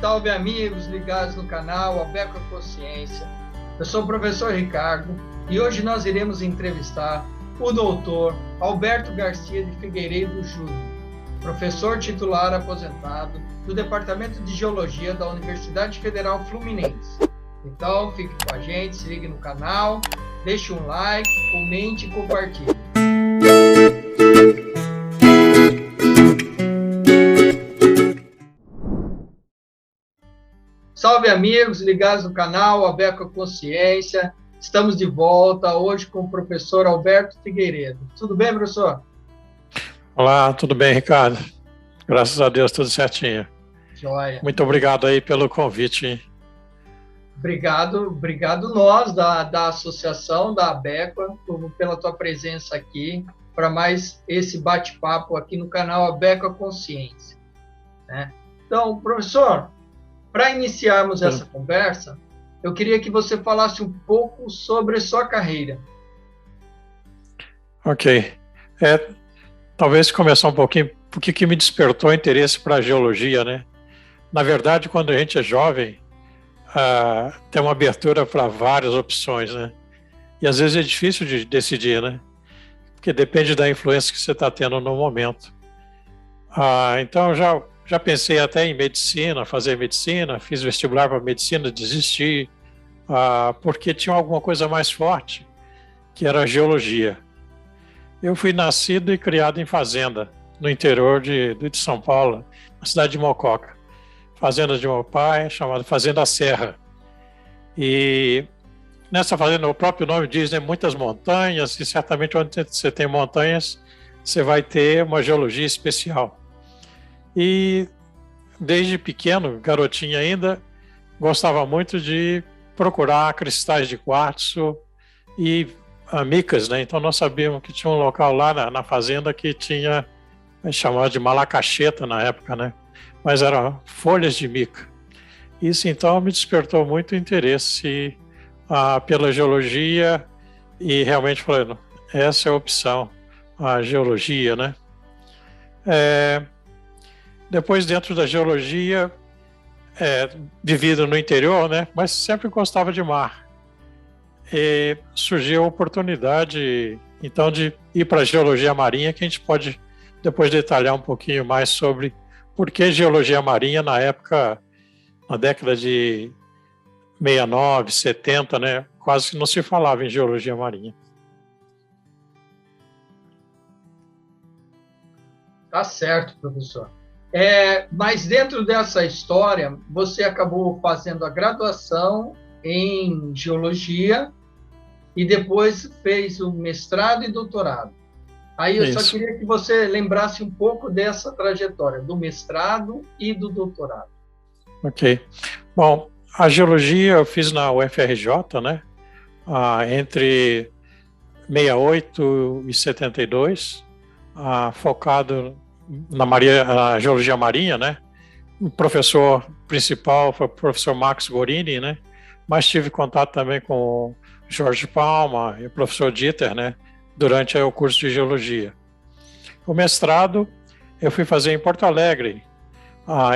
Salve amigos ligados no canal Abeco Consciência. Eu sou o professor Ricardo e hoje nós iremos entrevistar o doutor Alberto Garcia de Figueiredo Júnior, professor titular aposentado do Departamento de Geologia da Universidade Federal Fluminense. Então fique com a gente, se ligue no canal, deixe um like, comente e compartilhe. Salve amigos ligados no canal Abeco Consciência. Estamos de volta hoje com o professor Alberto Figueiredo. Tudo bem, professor? Olá, tudo bem, Ricardo? Graças a Deus, tudo certinho. Joia. Muito obrigado aí pelo convite. Obrigado nós da associação, da Abeco, pela tua presença aqui, para mais esse bate-papo aqui no canal Abeco Consciência. Né? Então, professor, para iniciarmos essa conversa, eu queria que você falasse um pouco sobre sua carreira. Ok. Talvez começar um pouquinho, porque que me despertou interesse para a geologia, né? Na verdade, quando a gente é jovem, tem uma abertura para várias opções, né? E às vezes é difícil de decidir, né? Porque depende da influência que você está tendo no momento. Então, eu já pensei até em medicina, fazer medicina, fiz vestibular para medicina, desisti, porque tinha alguma coisa mais forte, que era a geologia. Eu fui nascido e criado em fazenda, no interior de São Paulo, na cidade de Mococa. Fazenda de meu pai, chamada Fazenda Serra. E nessa fazenda, o próprio nome diz, né, muitas montanhas, e certamente onde você tem montanhas, você vai ter uma geologia especial. E desde pequeno, garotinho ainda, gostava muito de procurar cristais de quartzo e micas, né? Então nós sabíamos que tinha um local lá na fazenda que tinha, chamado de malacacheta na época, né? Mas eram folhas de mica. Isso então me despertou muito interesse pela geologia e realmente falei, essa é a opção, a geologia, né? Depois, dentro da geologia, vivido no interior, né? Mas sempre gostava de mar. E surgiu a oportunidade, então, de ir para a geologia marinha, que a gente pode depois detalhar um pouquinho mais sobre por que geologia marinha na época, na década de 69, 70, né? Quase que não se falava em geologia marinha. Tá certo, professor. Mas dentro dessa história, você acabou fazendo a graduação em geologia e depois fez o mestrado e doutorado. Aí eu só queria que você lembrasse um pouco dessa trajetória, do mestrado e do doutorado. Ok. Bom, a geologia eu fiz na UFRJ, né? Entre 68 e 72, focado na geologia marinha, né? O professor principal foi o professor Max Gorini, né? Mas tive contato também com o Jorge Palma e o professor Dieter, né? Durante o curso de geologia. O mestrado eu fui fazer em Porto Alegre,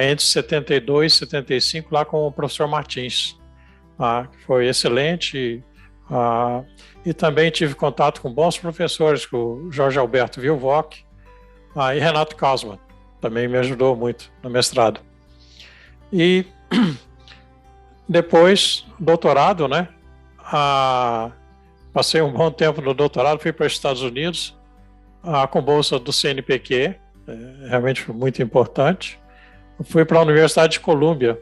entre 72 e 75, lá com o professor Martins. Foi excelente. E também tive contato com bons professores, com o Jorge Alberto Vilvoc, e Renato Kausmann, também me ajudou muito no mestrado. E depois, doutorado, né? Passei um bom tempo no doutorado, fui para os Estados Unidos, com bolsa do CNPq, realmente foi muito importante. Fui para a Universidade de Colômbia,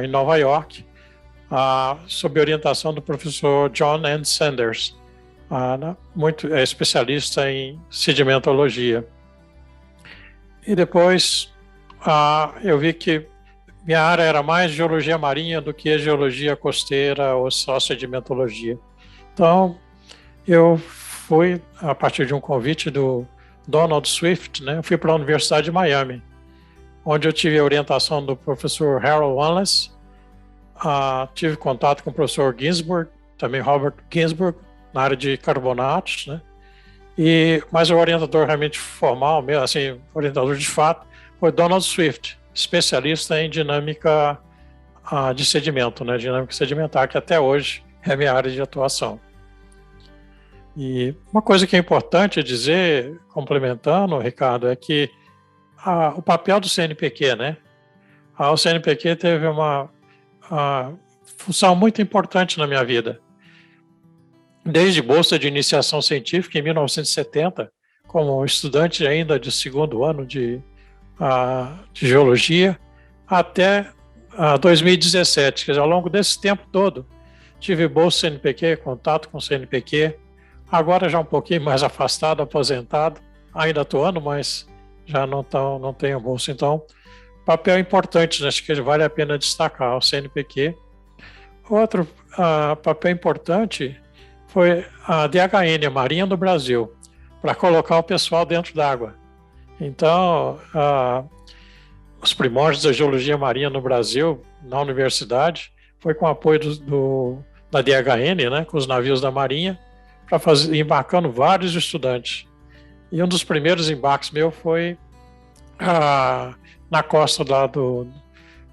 em Nova York, sob orientação do professor John N. Sanders, muito especialista em sedimentologia. E depois eu vi que minha área era mais geologia marinha do que geologia costeira ou só sedimentologia. Então, eu fui, a partir de um convite do Donald Swift, né, eu fui para a Universidade de Miami, onde eu tive a orientação do professor Harold Wallace, tive contato com o professor Ginsburg, também Robert Ginsburg, na área de carbonatos, né? Mas o orientador realmente formal, assim, orientador de fato, foi Donald Swift, especialista em dinâmica de sedimento, né? Dinâmica sedimentar, que até hoje é a minha área de atuação. E uma coisa que é importante dizer, complementando, Ricardo, é que o papel do CNPq, né? O CNPq teve uma função muito importante na minha vida. Desde bolsa de iniciação científica em 1970, como estudante ainda de segundo ano de geologia, até 2017. Quer dizer, ao longo desse tempo todo, tive bolsa CNPq, contato com o CNPq, agora já um pouquinho mais afastado, aposentado, ainda atuando, mas já não tenho bolsa. Então, papel importante, acho que vale a pena destacar o CNPq. Outro papel importante foi a DHN, a Marinha do Brasil, para colocar o pessoal dentro d'água. Então, os primórdios da geologia marinha no Brasil, na universidade, foi com o apoio da DHN, né, com os navios da Marinha, embarcando vários estudantes. E um dos primeiros embarques meu foi na costa lá do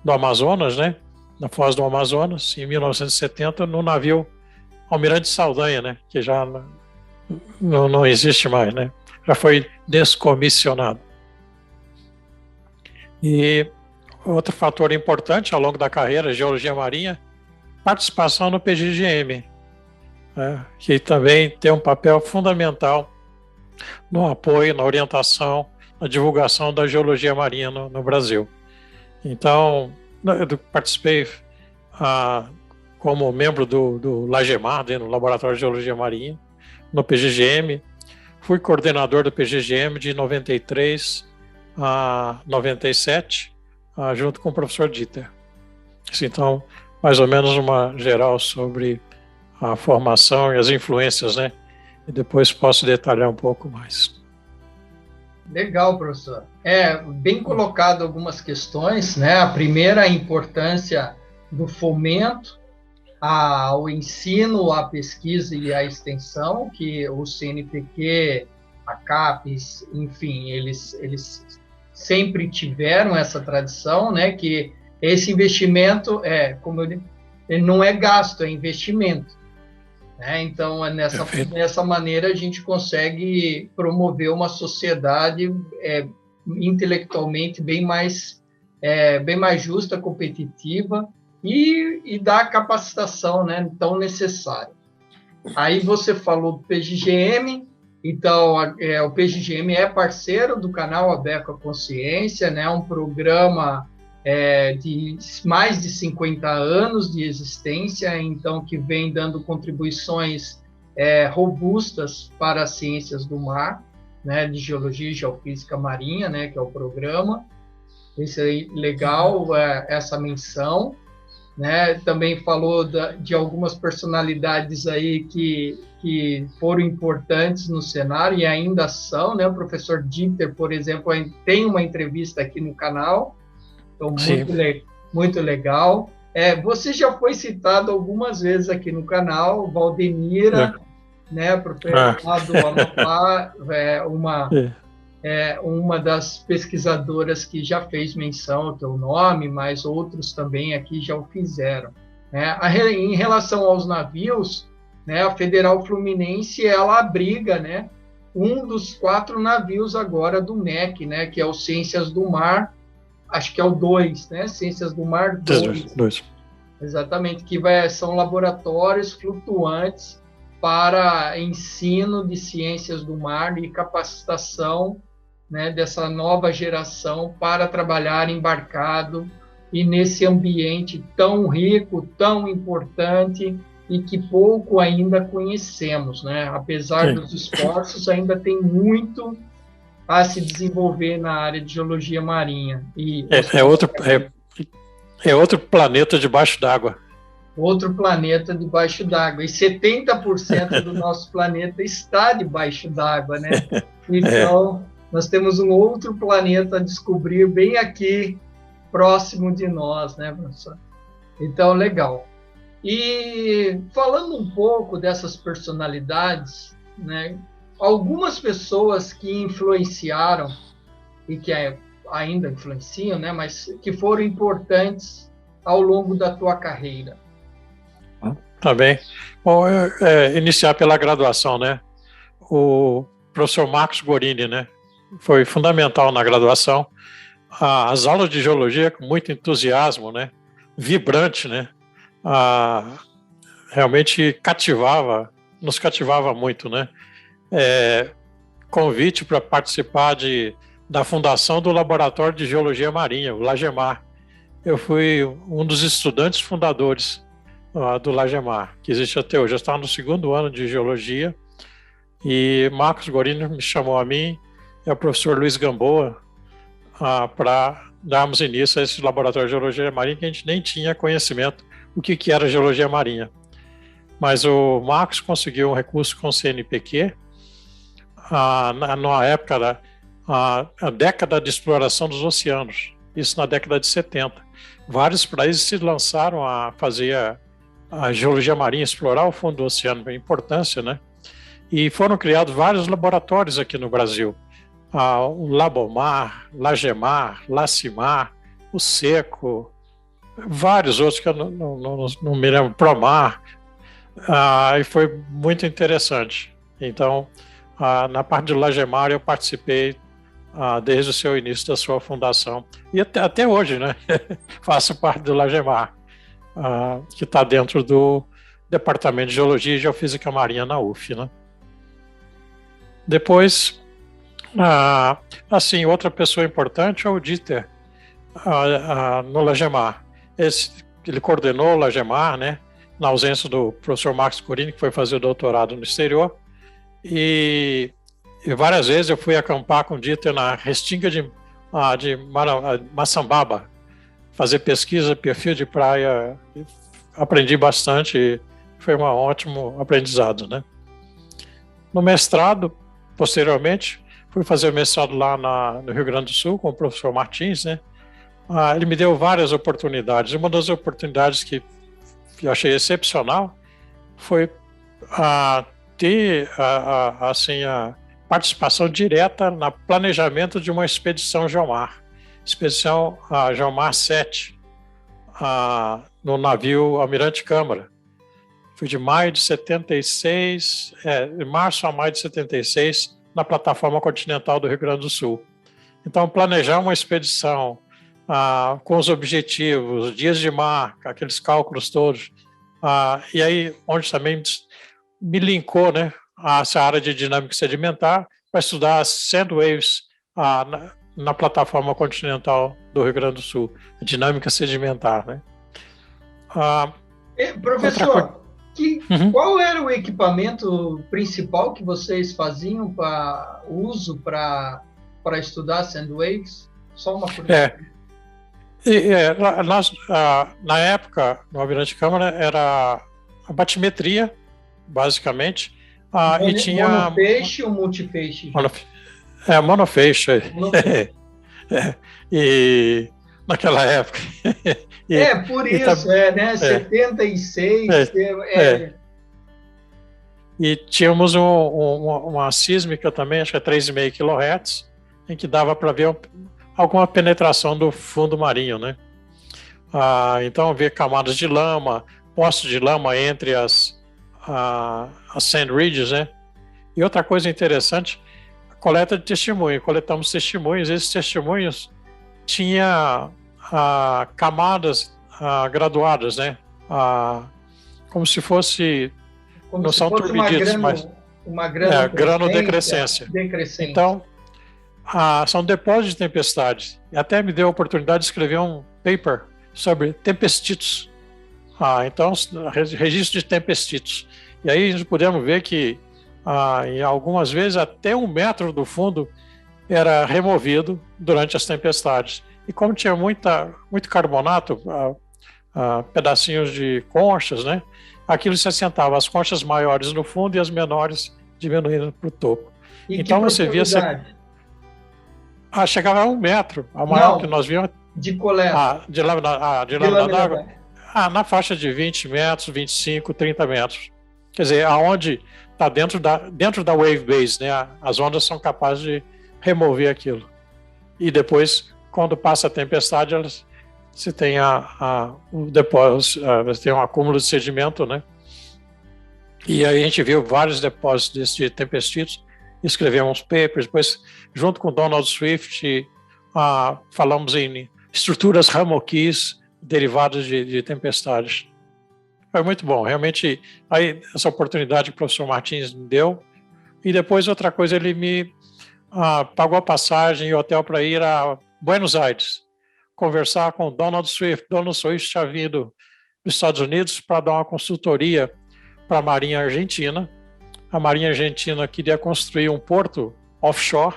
Amazonas, né, na Foz do Amazonas, em 1970, no navio Almirante Saldanha, né, que já não existe mais, né, já foi descomissionado. E outro fator importante ao longo da carreira, geologia marinha, participação no PGGM, né, que também tem um papel fundamental no apoio, na orientação, na divulgação da geologia marinha no Brasil. Então, eu participei como membro do LAGEMAR, no Laboratório de Geologia Marinha, no PGGM. Fui coordenador do PGGM de 93 a 97, junto com o professor Dieter. Então, mais ou menos uma geral sobre a formação e as influências, né? E depois posso detalhar um pouco mais. Legal, professor. Bem colocado algumas questões, né? A primeira, a importância do fomento ao ensino, à pesquisa e à extensão, que o CNPq, a CAPES, enfim, eles sempre tiveram essa tradição, né? Que esse investimento ele não é gasto, é investimento. Então, nessa maneira, a gente consegue promover uma sociedade intelectualmente bem mais justa, competitiva e dar a capacitação, né, tão necessária. Aí você falou do PGGM, então o PGGM é parceiro do canal Aberto à Consciência, né, um programa de mais de 50 anos de existência, então que vem dando contribuições robustas para as ciências do mar, né, de geologia e geofísica marinha, né, que é o programa. Isso é legal, essa menção, né? Também falou de algumas personalidades aí que foram importantes no cenário e ainda são, né? O professor Dieter, por exemplo, tem uma entrevista aqui no canal. Então, muito legal. Você já foi citado algumas vezes aqui no canal, Valdemira, né, professor lá do Amapá, uma das pesquisadoras que já fez menção ao teu nome, mas outros também aqui já o fizeram. Né? Em relação aos navios, né, a Federal Fluminense, ela abriga, né, um dos 4 navios agora do MEC, né, que é o Ciências do Mar, acho que é o 2, né? Ciências do Mar 2. Exatamente, que são laboratórios flutuantes para ensino de ciências do mar e capacitação, né, dessa nova geração para trabalhar embarcado e nesse ambiente tão rico, tão importante e que pouco ainda conhecemos, né? Apesar dos esforços, ainda tem muito a se desenvolver na área de geologia marinha. É outro planeta debaixo d'água. Outro planeta debaixo d'água. E 70% do nosso planeta está debaixo d'água, né? Então, nós temos um outro planeta a descobrir bem aqui, próximo de nós, né, professor? Então, legal. E falando um pouco dessas personalidades, né? Algumas pessoas que influenciaram e que ainda influenciam, né? Mas que foram importantes ao longo da tua carreira. Tá bem. Bom, iniciar pela graduação, né? O professor Marcos Gorini, né? Foi fundamental na graduação. As aulas de geologia com muito entusiasmo, né? Vibrante, né? Realmente nos cativava muito, né? Convite para participar da fundação do Laboratório de Geologia Marinha, o LAGEMAR. Eu fui um dos estudantes fundadores do LAGEMAR, que existe até hoje. Eu estava no 2º ano de Geologia e Marcos Gorini me chamou a mim e ao professor Luiz Gamboa para darmos início a esse Laboratório de Geologia Marinha, que a gente nem tinha conhecimento do que era Geologia Marinha. Mas o Marcos conseguiu um recurso com o CNPq, na época, a década de exploração dos oceanos, isso na década de 70. Vários países se lançaram a fazer a geologia marinha, explorar o fundo do oceano, a importância, né? E foram criados vários laboratórios aqui no Brasil. O Labomar, Lagemar, Lacimar, o Seco, vários outros que eu não me lembro, Promar, e foi muito interessante. Então, na parte de Lagemar eu participei desde o seu início da sua fundação. E até hoje, né? Faço parte do LAGEMAR, que está dentro do Departamento de Geologia e Geofísica Marinha na UF, né? Depois, assim, outra pessoa importante é o Dieter, no LAGEMAR. Ele coordenou o LAGEMAR, né? Na ausência do professor Marcos Gorini, que foi fazer o doutorado no exterior. E várias vezes eu fui acampar com o Dieter na Restinga de Maçambaba, fazer pesquisa, perfil de praia. Aprendi bastante, foi um ótimo aprendizado, né? No mestrado, posteriormente, fui fazer o mestrado lá no Rio Grande do Sul com o professor Martins, né? Ele me deu várias oportunidades. Uma das oportunidades que eu achei excepcional foi ter assim, a participação direta no planejamento de uma expedição Geomar, expedição Geomar 7, no navio Almirante Câmara. Foi de maio de 76, de março a maio de 76, na plataforma continental do Rio Grande do Sul. Então, planejar uma expedição com os objetivos, dias de mar, aqueles cálculos todos, e aí onde também me linkou, né, a essa área de dinâmica sedimentar para estudar as sand waves na plataforma continental do Rio Grande do Sul, dinâmica sedimentar, né? Professor, qual era o equipamento principal que vocês faziam para uso para estudar sand waves? Só uma curiosidade. Na época, no Almirante Câmara, era a batimetria, basicamente, e tinha... Monofeixe ou multifeixe? Monofeixe. E naquela época... por isso, né? 76... E tínhamos uma sísmica também, acho que é 3,5 kHz, em que dava para ver alguma penetração do fundo marinho, né? Então, ver camadas de lama, postos de lama entre as sand ridges, né? E outra coisa interessante, coleta de testemunho. Coletamos testemunhos, esses testemunhos tinham camadas graduadas, né? Como se fosse... não são turbiditos, mas... uma granodecrescência. Então, são depósitos de tempestades. E até me deu a oportunidade de escrever um paper sobre tempestitos. Então, registro de tempestitos. E aí nós podemos ver que, em algumas vezes, até 1 metro do fundo era removido durante as tempestades. E como tinha muito carbonato, pedacinhos de conchas, né? Aquilo se assentava, as conchas maiores no fundo e as menores diminuindo para o topo. E então você via... chegava a 1 metro, a maior que nós vimos. De coleta. De lâmina d'água. Na faixa de 20 metros, 25, 30 metros. Quer dizer, aonde está dentro da wave base, né? As ondas são capazes de remover aquilo. E depois quando passa a tempestade, você tem o depósito, você tem um acúmulo de sedimento, né? E aí a gente viu vários depósitos de tempestitos, escrevemos papers, depois, junto com Donald Swift, falamos em estruturas Hammocks derivadas de tempestades. Foi muito bom, realmente, aí essa oportunidade que o professor Martins me deu. E depois, outra coisa, ele me pagou a passagem e hotel para ir a Buenos Aires, conversar com Donald Swift. Donald Swift tinha vindo dos Estados Unidos para dar uma consultoria para a Marinha Argentina. A Marinha Argentina queria construir um porto offshore,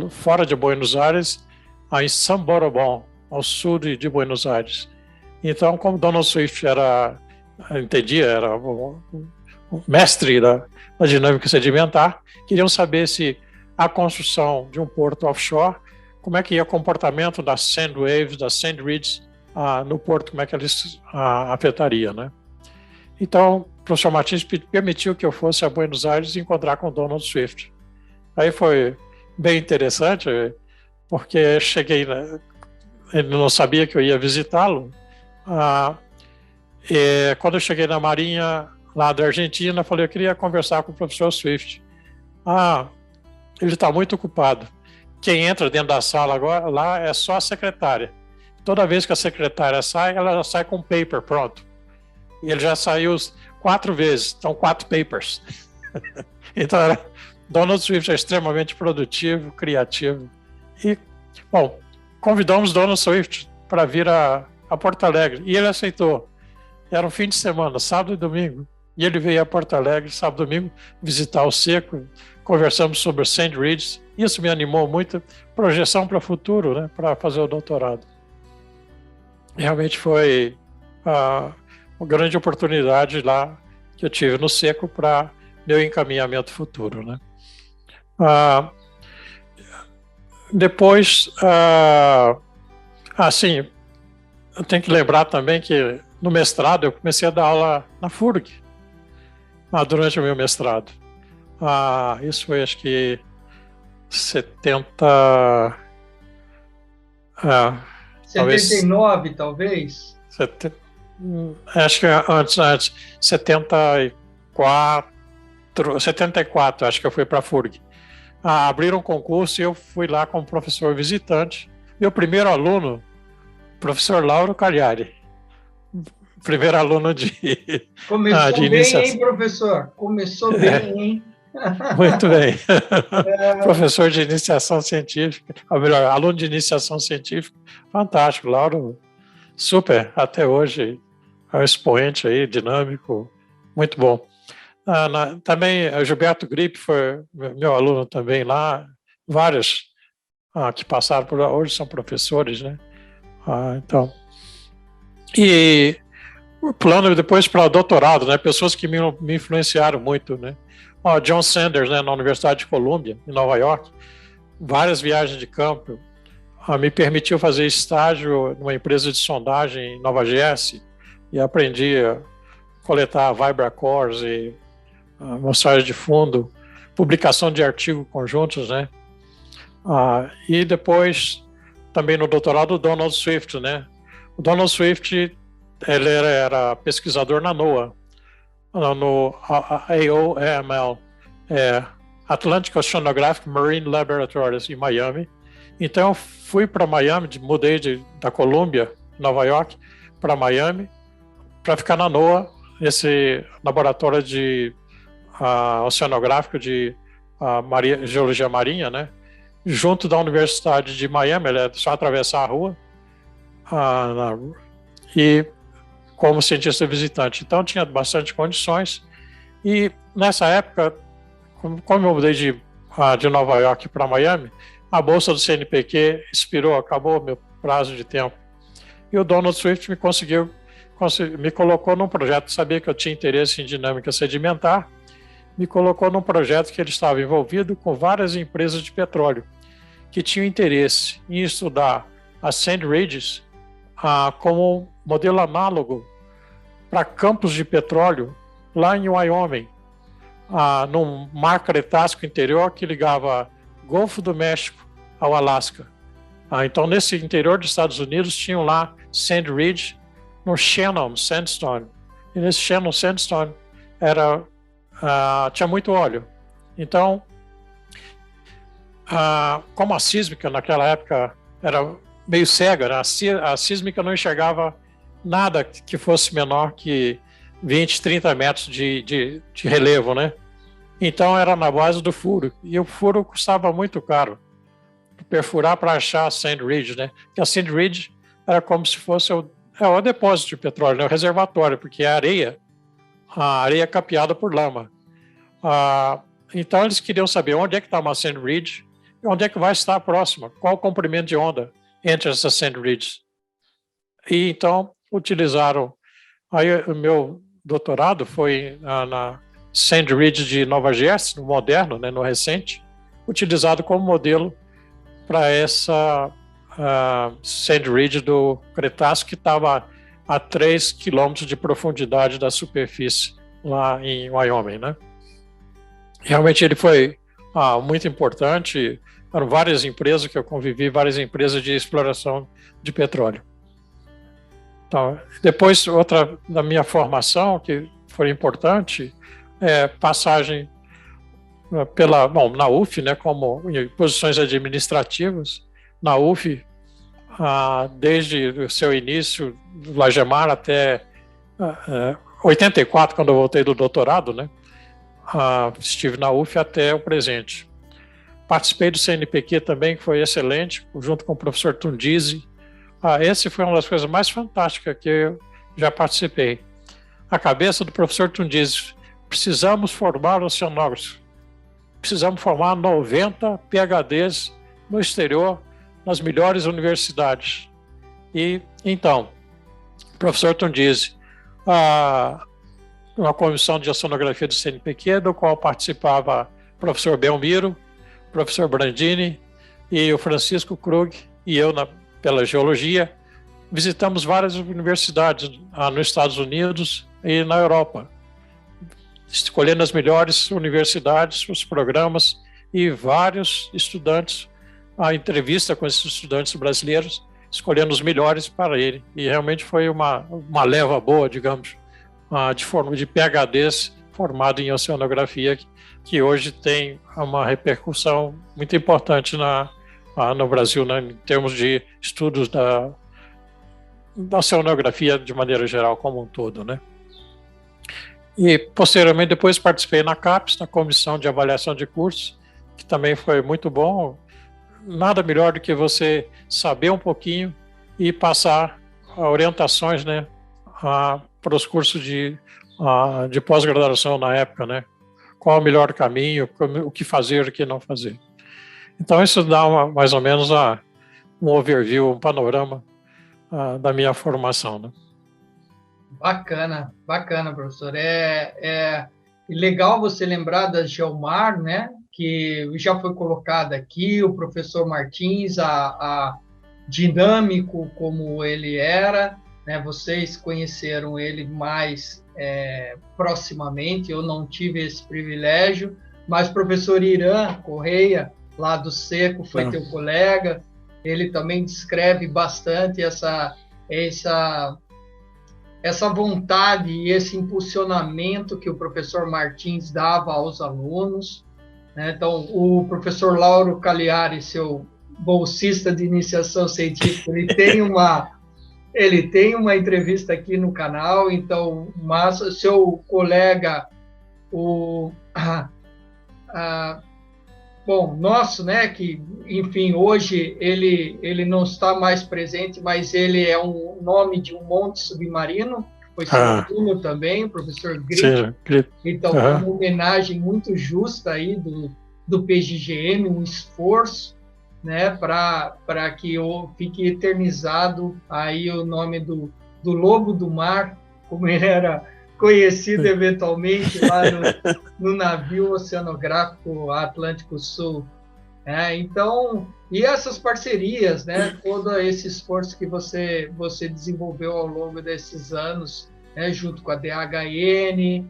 fora de Buenos Aires, em San Borobón, ao sul de Buenos Aires. Então, como Donald Swift era o mestre da dinâmica sedimentar, queriam saber se a construção de um porto offshore, como é que ia o comportamento das sand waves, das sand ridges no porto, como é que eles afetaria, né? Então, o professor Martins permitiu que eu fosse a Buenos Aires e encontrar com Donald Swift. Aí foi bem interessante, porque cheguei, ele não sabia que eu ia visitá-lo. E quando eu cheguei na Marinha lá da Argentina, falei, eu queria conversar com o professor Swift. Ele está muito ocupado. Quem entra dentro da sala agora lá é só a secretária. Toda vez que a secretária sai, ela já sai com um paper pronto. E ele já saiu 4 vezes, então 4 papers. Então, Donald Swift é extremamente produtivo, criativo. E, bom, convidamos Donald Swift para vir a Porto Alegre. E ele aceitou. Era um fim de semana, sábado e domingo. E ele veio a Porto Alegre, sábado e domingo, visitar o Seco. Conversamos sobre Sand Ridges. Isso me animou muito. Projeção para o futuro, né, para fazer o doutorado. Realmente foi uma grande oportunidade lá que eu tive no Seco para meu encaminhamento futuro, né? Depois, assim, eu tenho que lembrar também que no mestrado eu comecei a dar aula na FURG, durante o meu mestrado. Isso foi, acho que 79, talvez? Acho que antes 74, acho que eu fui para a FURG. Abriram um concurso e eu fui lá como professor visitante. Meu primeiro aluno, professor Lauro Cagliari. Primeiro aluno Começou de bem, iniciação. hein, professor? Começou bem, hein? Muito bem. Professor de iniciação científica, ou melhor, aluno de iniciação científica. Fantástico, Lauro, super, até hoje, é um expoente aí, dinâmico, muito bom. Também o Gilberto Grip foi meu aluno também lá, vários que passaram por lá, hoje são professores, né? Então, e o plano depois para o doutorado, né? Pessoas que me influenciaram muito, né? John Sanders, né, na Universidade de Columbia, em Nova York, várias viagens de campo, me permitiu fazer estágio numa empresa de sondagem em Nova Jersey e aprendi a coletar Vibracores e amostragem de fundo, publicação de artigos conjuntos, né? E depois, também no doutorado, o Donald Swift, né? O Donald Swift, ele era pesquisador na NOAA, no AOML, Atlantic Oceanographic Marine Laboratories, em Miami. Então, eu fui para Miami, mudei da Colômbia, Nova York, para Miami, para ficar na NOAA, esse laboratório de oceanográfico de geologia marinha, né? Junto da Universidade de Miami, é só atravessar a rua, e como cientista visitante. Então, tinha bastante condições. E, nessa época, como eu mudei de Nova York para Miami, a bolsa do CNPq expirou, acabou o meu prazo de tempo. E o Donald Swift me colocou num projeto, sabia que eu tinha interesse em dinâmica sedimentar, me colocou num projeto que ele estava envolvido com várias empresas de petróleo que tinham interesse em estudar as sand ridges como modelo análogo para campos de petróleo lá em Wyoming, num mar Cretácico interior que ligava Golfo do México ao Alasca. Então, nesse interior dos Estados Unidos, tinham lá Sand Ridge, no Shannon Sandstone. E nesse Shannon Sandstone tinha muito óleo. Então, como a sísmica naquela época era meio cega, né? A sísmica não enxergava nada que fosse menor que 20, 30 metros de relevo, né? Então era na base do furo. E o furo custava muito caro. Perfurar para achar a Sand Ridge, né? Porque a Sand Ridge era como se fosse o depósito de petróleo, né? O reservatório, porque é a areia capeada por lama. Então eles queriam saber onde é que está uma Sand Ridge e onde é que vai estar a próxima, qual o comprimento de onda entre essas Sand Ridges. E então utilizaram. Aí o meu doutorado foi na Sand Ridge de Nova Jersey, no moderno, né, no recente, utilizado como modelo para essa Sand Ridge do Cretáceo, que estava a 3 quilômetros de profundidade da superfície lá em Wyoming, né? Realmente ele foi muito importante. Eram várias empresas que eu convivi, várias empresas de exploração de petróleo. Então, depois, outra da minha formação que foi importante passagem na UF, né, como em posições administrativas, na UF, desde o seu início, do Lagemar até 84, quando eu voltei do doutorado, né, estive na UF até o presente. Participei do CNPq também, que foi excelente, junto com o professor Tundizi. Esse foi uma das coisas mais fantásticas que eu já participei. A cabeça do professor Tundizi: precisamos formar oceanógrafos, precisamos formar 90 PhDs no exterior, nas melhores universidades. E então, o professor Tundizi, uma comissão de oceanografia do CNPq, do qual participava o professor Belmiro, o professor Brandini e o Francisco Krug, e eu pela geologia, visitamos várias universidades nos Estados Unidos e na Europa, escolhendo as melhores universidades, os programas, e vários estudantes, a entrevista com esses estudantes brasileiros, escolhendo os melhores para ele. E realmente foi uma leva boa, digamos, de PhDs formados em oceanografia, que hoje tem uma repercussão muito importante no Brasil, né, em termos de estudos da oceanografia de maneira geral, como um todo, né? E, posteriormente, depois participei na CAPES, na Comissão de Avaliação de Cursos, que também foi muito bom. Nada melhor do que você saber um pouquinho e passar orientações, né, para os cursos de pós-graduação na época, né? Qual o melhor caminho, o que fazer, o que não fazer. Então, isso dá mais ou menos um overview, um panorama da minha formação, né? Bacana, bacana, professor. É legal você lembrar da Geomar, né? Que já foi colocada aqui, o professor Martins, dinâmico como ele era, né? Vocês conheceram ele mais proximamente, eu não tive esse privilégio, mas o professor Irã Correia, lá do Seco, foi teu colega, ele também descreve bastante essa vontade e esse impulsionamento que o professor Martins dava aos alunos, né? Então, o professor Lauro Cagliari, seu bolsista de iniciação científica, ele tem uma entrevista aqui no canal. Então, mas seu colega, nosso, né, que, enfim, hoje ele não está mais presente, mas ele é um nome de um monte submarino, foi seu aluno também, o professor Grip. Então, uma homenagem muito justa aí do PGGM, um esforço, né, para que fique eternizado aí o nome do Lobo do Mar, como ele era conhecido eventualmente lá no navio oceanográfico Atlântico Sul. Então, e essas parcerias, né, todo esse esforço que você desenvolveu ao longo desses anos, né, junto com a DHN,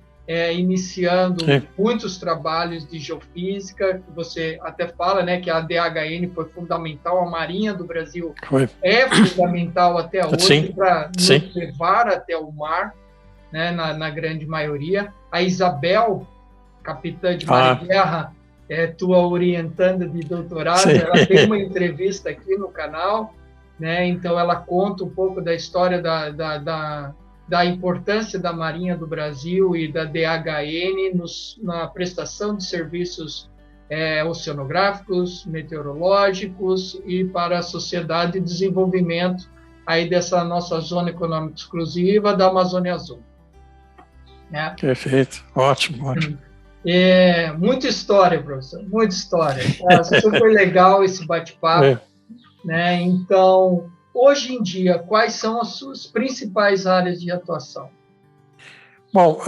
iniciando Sim. muitos trabalhos de geofísica, que você até fala, né, que a DHN foi fundamental, a Marinha do Brasil é fundamental até hoje para nos levar até o mar, né, na grande maioria. A Isabel, capitã de mar e guerra, tua orientanda de doutorado, ela tem uma entrevista aqui no canal, né, então ela conta um pouco da história da importância da Marinha do Brasil e da DHN na prestação de serviços oceanográficos, meteorológicos e para a sociedade de desenvolvimento aí dessa nossa zona econômica exclusiva da Amazônia Azul. Né? Perfeito, ótimo. Muita história, professor, muita história. Tá super legal esse bate-papo. Né? Então, hoje em dia, quais são as suas principais áreas de atuação? Bom,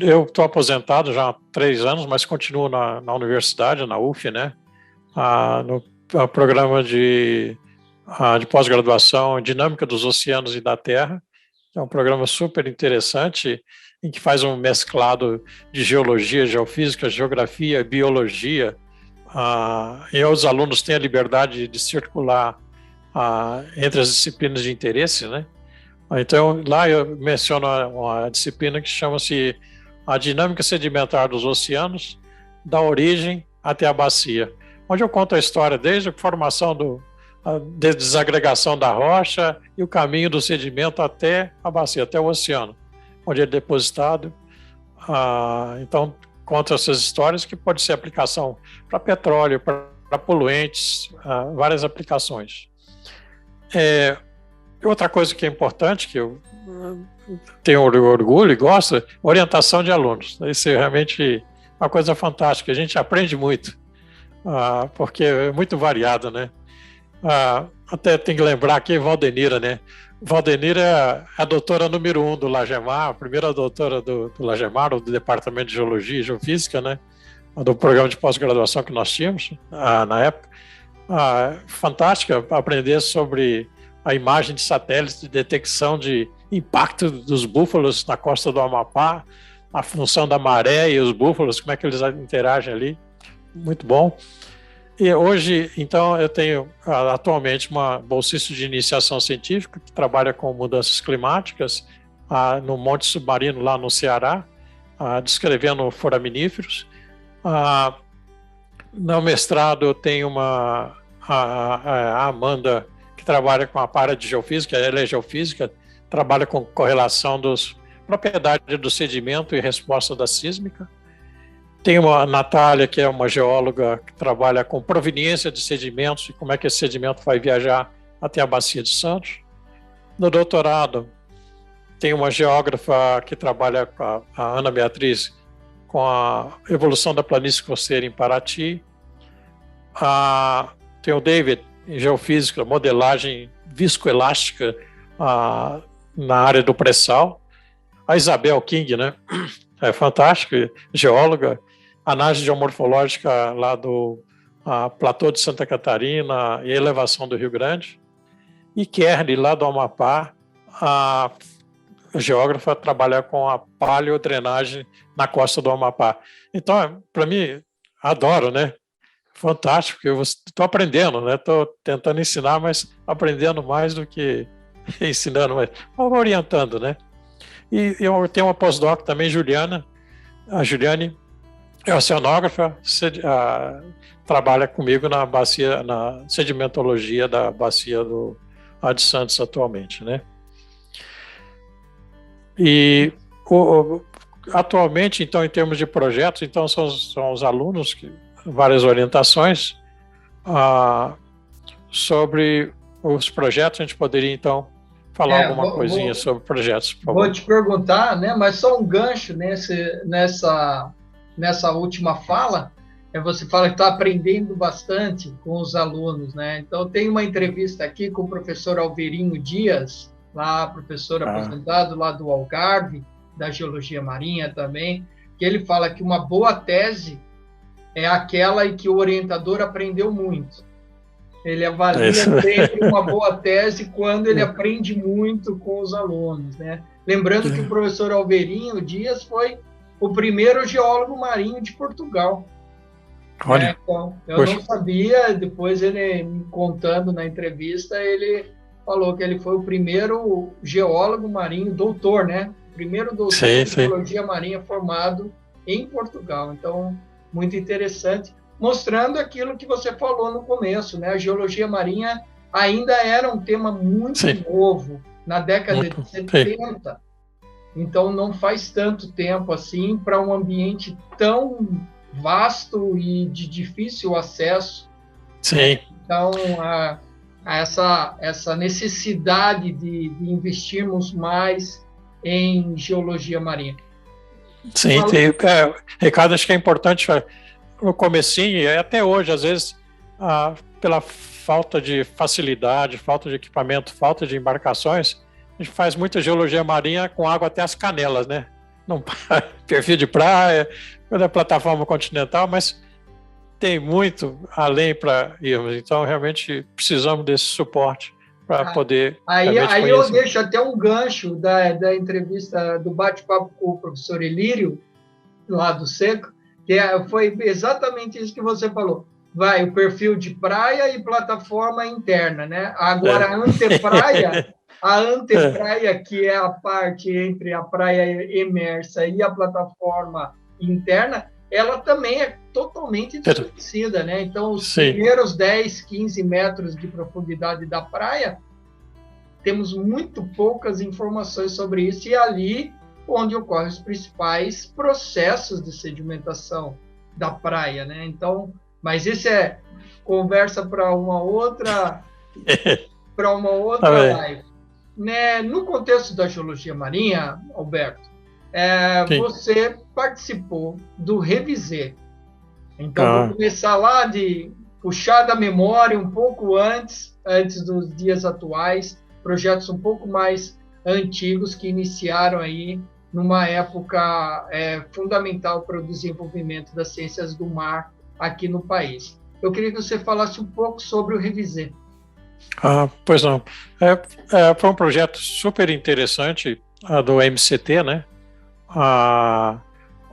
eu estou aposentado já há 3 anos, mas continuo na universidade, na UF, né? No programa de pós-graduação em Dinâmica dos Oceanos e da Terra. É um programa super interessante, em que faz um mesclado de geologia, geofísica, geografia, biologia. E os alunos têm a liberdade de circular entre as disciplinas de interesse, né? Então, lá eu menciono uma disciplina que chama-se a Dinâmica Sedimentar dos Oceanos, da origem até a bacia, onde eu conto a história desde a formação de desagregação da rocha e o caminho do sedimento até a bacia, até o oceano, onde é depositado. Então, conta essas histórias que pode ser aplicação para petróleo, para poluentes, várias aplicações. Outra coisa que é importante, que eu tenho orgulho e gosto, orientação de alunos. Isso é realmente uma coisa fantástica, a gente aprende muito, porque é muito variado, né? Até tem que lembrar aqui Valdenira, né? Valdenira é a doutora número 1 do Lagemar, a primeira doutora do Lagemar, do Departamento de Geologia e Geofísica, né? Do programa de pós-graduação que nós tínhamos na época. Fantástica aprender sobre a imagem de satélite de detecção de impacto dos búfalos na costa do Amapá, a função da maré e os búfalos, como é que eles interagem ali. Muito bom. E hoje, então, eu tenho atualmente uma bolsista de iniciação científica que trabalha com mudanças climáticas no Monte Submarino, lá no Ceará, descrevendo foraminíferos. No mestrado, eu tenho a Amanda, que trabalha com a área de geofísica, ela é geofísica, trabalha com correlação das propriedades do sedimento e resposta da sísmica. Tem a Natália, que é uma geóloga que trabalha com proveniência de sedimentos e como é que esse sedimento vai viajar até a Bacia de Santos. No doutorado, tem uma geógrafa que trabalha com a Ana Beatriz com a evolução da planície costeira em Paraty. Tem o David, em geofísica, modelagem viscoelástica na área do pré-sal. A Isabel King, né? É fantástica, geóloga, análise geomorfológica lá do Platô de Santa Catarina e elevação do Rio Grande. E Kerry, lá do Amapá, a geógrafa, trabalha com a paleodrenagem na costa do Amapá. Então, para mim, adoro, né? Fantástico, eu estou aprendendo, né? Estou tentando ensinar, mas aprendendo mais do que ensinando, mas orientando, né? E eu tenho uma pós-doc também, Juliana. A Juliane é oceanógrafa, trabalha comigo na sedimentologia da bacia de Santos atualmente, né? E atualmente, então, em termos de projetos, então são os alunos várias orientações sobre os projetos. A gente poderia, então, falar alguma coisinha sobre projetos, por favor. Vou te perguntar, né? Mas só um gancho nessa última fala. Você fala que está aprendendo bastante com os alunos, né? Então, tem uma entrevista aqui com o professor Alverinho Dias, lá, professor aposentado lá do Algarve, da Geologia Marinha também, que ele fala que uma boa tese é aquela em que o orientador aprendeu muito. Ele avalia sempre uma boa tese quando ele aprende muito com os alunos, né? Lembrando que o professor Alverinho Dias foi o primeiro geólogo marinho de Portugal. Olha, então, eu não sabia, depois ele me contando na entrevista, ele falou que ele foi o primeiro geólogo marinho, doutor, né? O primeiro doutor de geologia marinha formado em Portugal. Então, muito interessante, mostrando aquilo que você falou no começo, né? A geologia marinha ainda era um tema muito novo, na década de 70. Então, não faz tanto tempo assim para um ambiente tão vasto e de difícil acesso. Sim. Então, essa necessidade de investirmos mais em geologia marinha. Sim, Ricardo, acho que é importante no comecinho e até hoje, às vezes, pela falta de facilidade, falta de equipamento, falta de embarcações, a gente faz muita geologia marinha com água até as canelas, né? Não perfil de praia, da plataforma continental, mas tem muito além para irmos. Então, realmente, precisamos desse suporte para poder... Aí eu deixo até um gancho da entrevista, do bate-papo com o professor Elírio, lá do Seco, que foi exatamente isso que você falou. Vai o perfil de praia e plataforma interna, né? Agora, a antepraia, que é a parte entre a praia emersa e a plataforma interna, ela também é totalmente desconhecida, né? Então, os primeiros 10, 15 metros de profundidade da praia, temos muito poucas informações sobre isso, e ali onde ocorrem os principais processos de sedimentação da praia, né? Então, mas isso é conversa para uma outra live. Né? No contexto da geologia marinha, Alberto, você participou do Revisê. Então, vou começar lá de puxar da memória um pouco antes dos dias atuais, projetos um pouco mais antigos que iniciaram aí numa época fundamental para o desenvolvimento das ciências do mar aqui no país. Eu queria que você falasse um pouco sobre o Revisê. Pois não. Foi um projeto super interessante do MCT, né?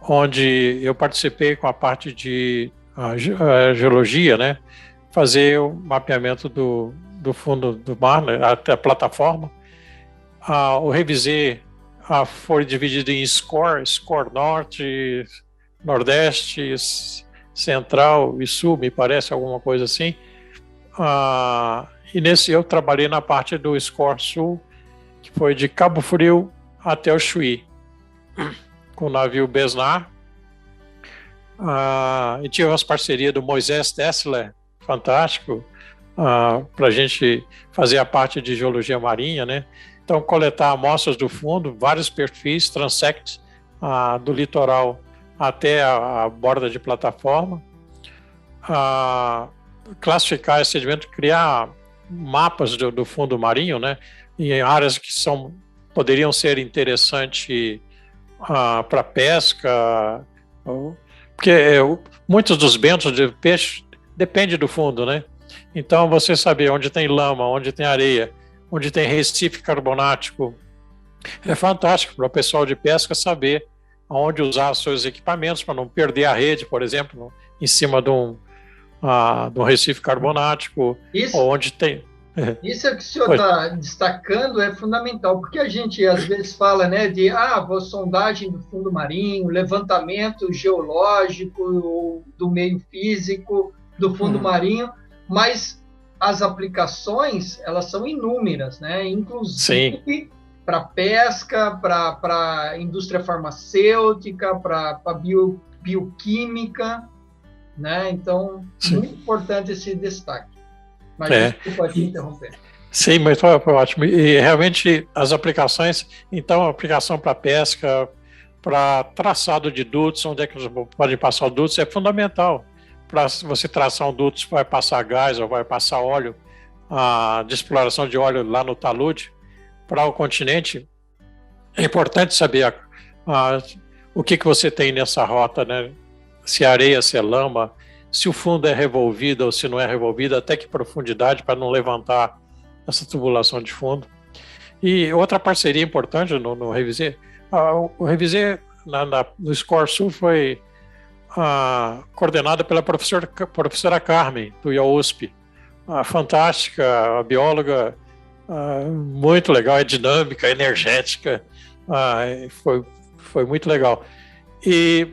Onde eu participei com a parte de geologia, né? Fazer o mapeamento do fundo do mar, né? Até a plataforma. O Revisê foi dividido em score norte, nordeste, central e sul, me parece, alguma coisa assim. E nesse eu trabalhei na parte do score sul, que foi de Cabo Frio até o Chuí, com o navio Besnar. E tivemos parceria do Moisés Tessler, fantástico, para a gente fazer a parte de geologia marinha, né? Então, coletar amostras do fundo, vários perfis, transects do litoral até a borda de plataforma, classificar esse sedimento, criar mapas do fundo marinho, né? Em áreas que poderiam ser interessantes para pesca, porque muitos dos bentos de peixe dependem do fundo, né? Então, você saber onde tem lama, onde tem areia, onde tem recife carbonático, é fantástico para o pessoal de pesca saber onde usar seus equipamentos para não perder a rede, por exemplo, em cima de um recife carbonático, ou onde tem... Isso que o senhor está destacando é fundamental, porque a gente às vezes fala, né, de sondagem do fundo marinho, levantamento geológico do meio físico do fundo marinho, mas as aplicações, elas são inúmeras, né? Inclusive para pesca, para indústria farmacêutica, para bioquímica, né? Então, muito importante esse destaque. Mas desculpa te interromper. Sim, mas foi ótimo. E realmente as aplicações, então, aplicação para pesca, para traçado de dutos, onde é que você pode passar o dutos, é fundamental. Para você traçar um duto, vai passar gás ou vai passar óleo, de exploração de óleo lá no talude, para o continente, é importante saber o que você tem nessa rota, né? Se é areia, se é lama, se o fundo é revolvido ou se não é revolvido, até que profundidade, para não levantar essa tubulação de fundo. E outra parceria importante no Revisê, o Revisê no SCOR Sul foi coordenada pela professora Carmen, do IAUSP. Fantástica, a bióloga, muito legal, é dinâmica, energética, foi muito legal. E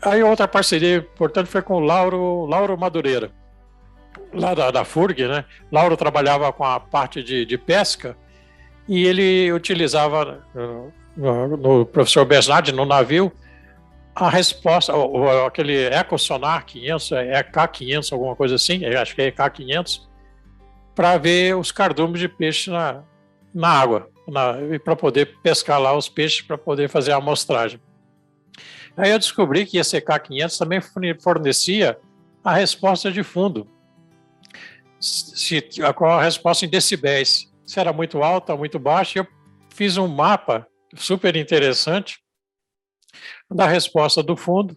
aí outra parceria importante foi com o Lauro Madureira, lá da FURG, né? Lauro trabalhava com a parte de pesca e ele utilizava no professor Besnardi, no navio, a resposta, aquele EcoSonar 500, EK500, alguma coisa assim, acho que é EK500, para ver os cardumes de peixe na água, e para poder pescar lá os peixes, para poder fazer a amostragem. Aí eu descobri que esse EK500 também fornecia a resposta de fundo, com a resposta em decibéis, se era muito alta, muito baixa. Eu fiz um mapa super interessante da resposta do fundo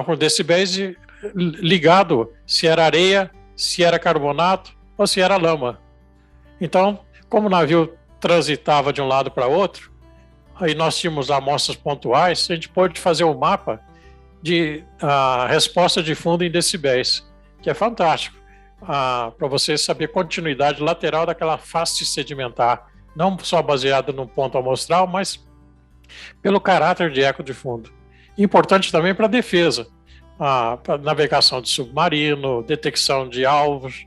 por decibéis, ligado se era areia, se era carbonato ou se era lama. Então, como o navio transitava de um lado para outro, aí nós tínhamos amostras pontuais, a gente pôde fazer um mapa de resposta de fundo em decibéis, que é fantástico, para você saber a continuidade lateral daquela face sedimentar, não só baseada no ponto amostral, mas pelo caráter de eco de fundo. Importante também para a defesa, para navegação de submarino, detecção de alvos,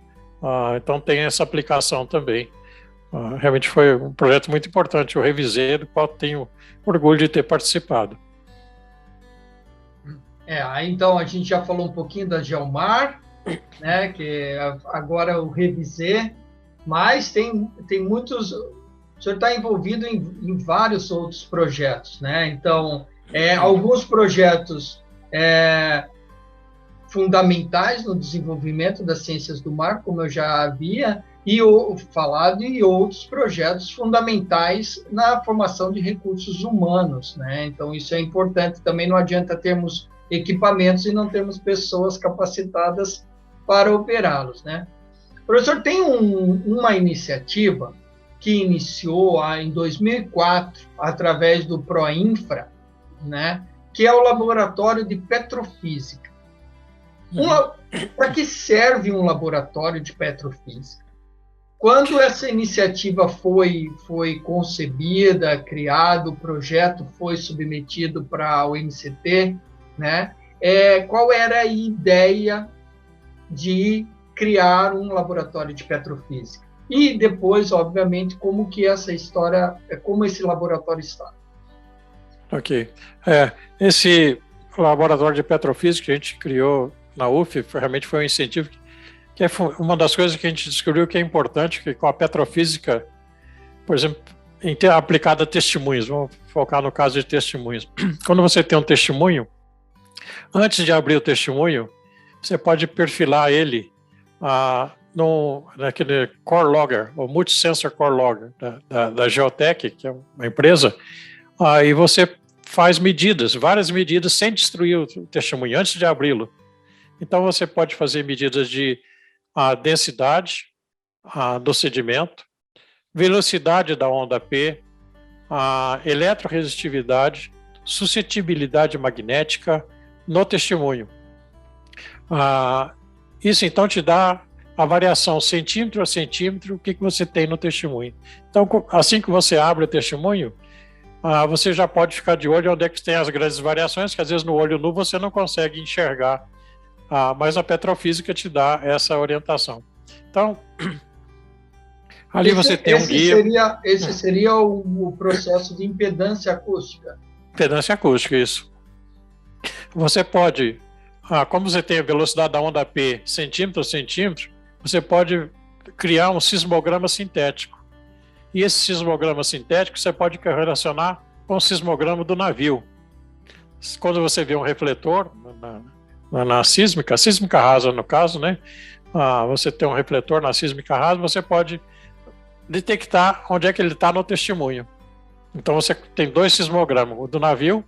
então tem essa aplicação também. Realmente foi um projeto muito importante, eu revisei, do qual tenho orgulho de ter participado. Então a gente já falou um pouquinho da Geomar, né, que agora eu revisei, mas tem muitos... O senhor está envolvido em vários outros projetos, né? Então, alguns projetos fundamentais no desenvolvimento das ciências do mar, como eu já havia falado, e outros projetos fundamentais na formação de recursos humanos, né? Então, isso é importante. Também não adianta termos equipamentos e não termos pessoas capacitadas para operá-los, né? O professor tem uma iniciativa que iniciou em 2004, através do PROINFRA, né, que é o Laboratório de Petrofísica. Para que serve um laboratório de petrofísica? Quando essa iniciativa foi concebida, criado, o projeto foi submetido para o MCT, né, qual era a ideia de criar um laboratório de petrofísica? E depois, obviamente, como que essa história, como esse laboratório está. Ok. Esse laboratório de petrofísica que a gente criou na UF, realmente foi um incentivo, que é uma das coisas que a gente descobriu que é importante, que com a petrofísica, por exemplo, aplicada a testemunhos, vamos focar no caso de testemunhos. Quando você tem um testemunho, antes de abrir o testemunho, você pode perfilar ele naquele Core Logger, o Multisensor Core Logger da Geotech, que é uma empresa, e você faz várias medidas, sem destruir o testemunho, antes de abri-lo. Então você pode fazer medidas de densidade do sedimento, velocidade da onda P, eletroresistividade, suscetibilidade magnética no testemunho. Isso então te dá a variação centímetro a centímetro, o que você tem no testemunho. Então, assim que você abre o testemunho, você já pode ficar de olho onde é que tem as grandes variações, que às vezes no olho nu você não consegue enxergar, mas a petrofísica te dá essa orientação. Então, ali você tem um guia. Esse seria o processo de impedância acústica. Impedância acústica, isso. Você pode, como você tem a velocidade da onda P centímetro a centímetro, você pode criar um sismograma sintético. E esse sismograma sintético você pode relacionar com o sismograma do navio. Quando você vê um refletor na sísmica rasa no caso, né? Você tem um refletor na sísmica rasa, você pode detectar onde é que ele está no testemunho. Então você tem dois sismogramas, o do navio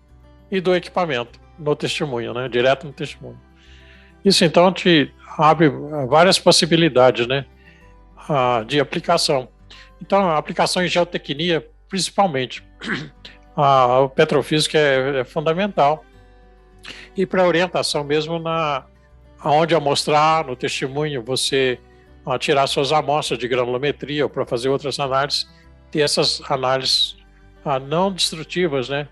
e do equipamento, no testemunho, né? Direto no testemunho. Isso então te abre várias possibilidades, né, de aplicação. Então, a aplicação em geotecnia, principalmente. o petrofísico é fundamental. E para orientação mesmo aonde amostrar, no testemunho, você tirar suas amostras de granulometria ou para fazer outras análises, ter essas análises não destrutivas, né?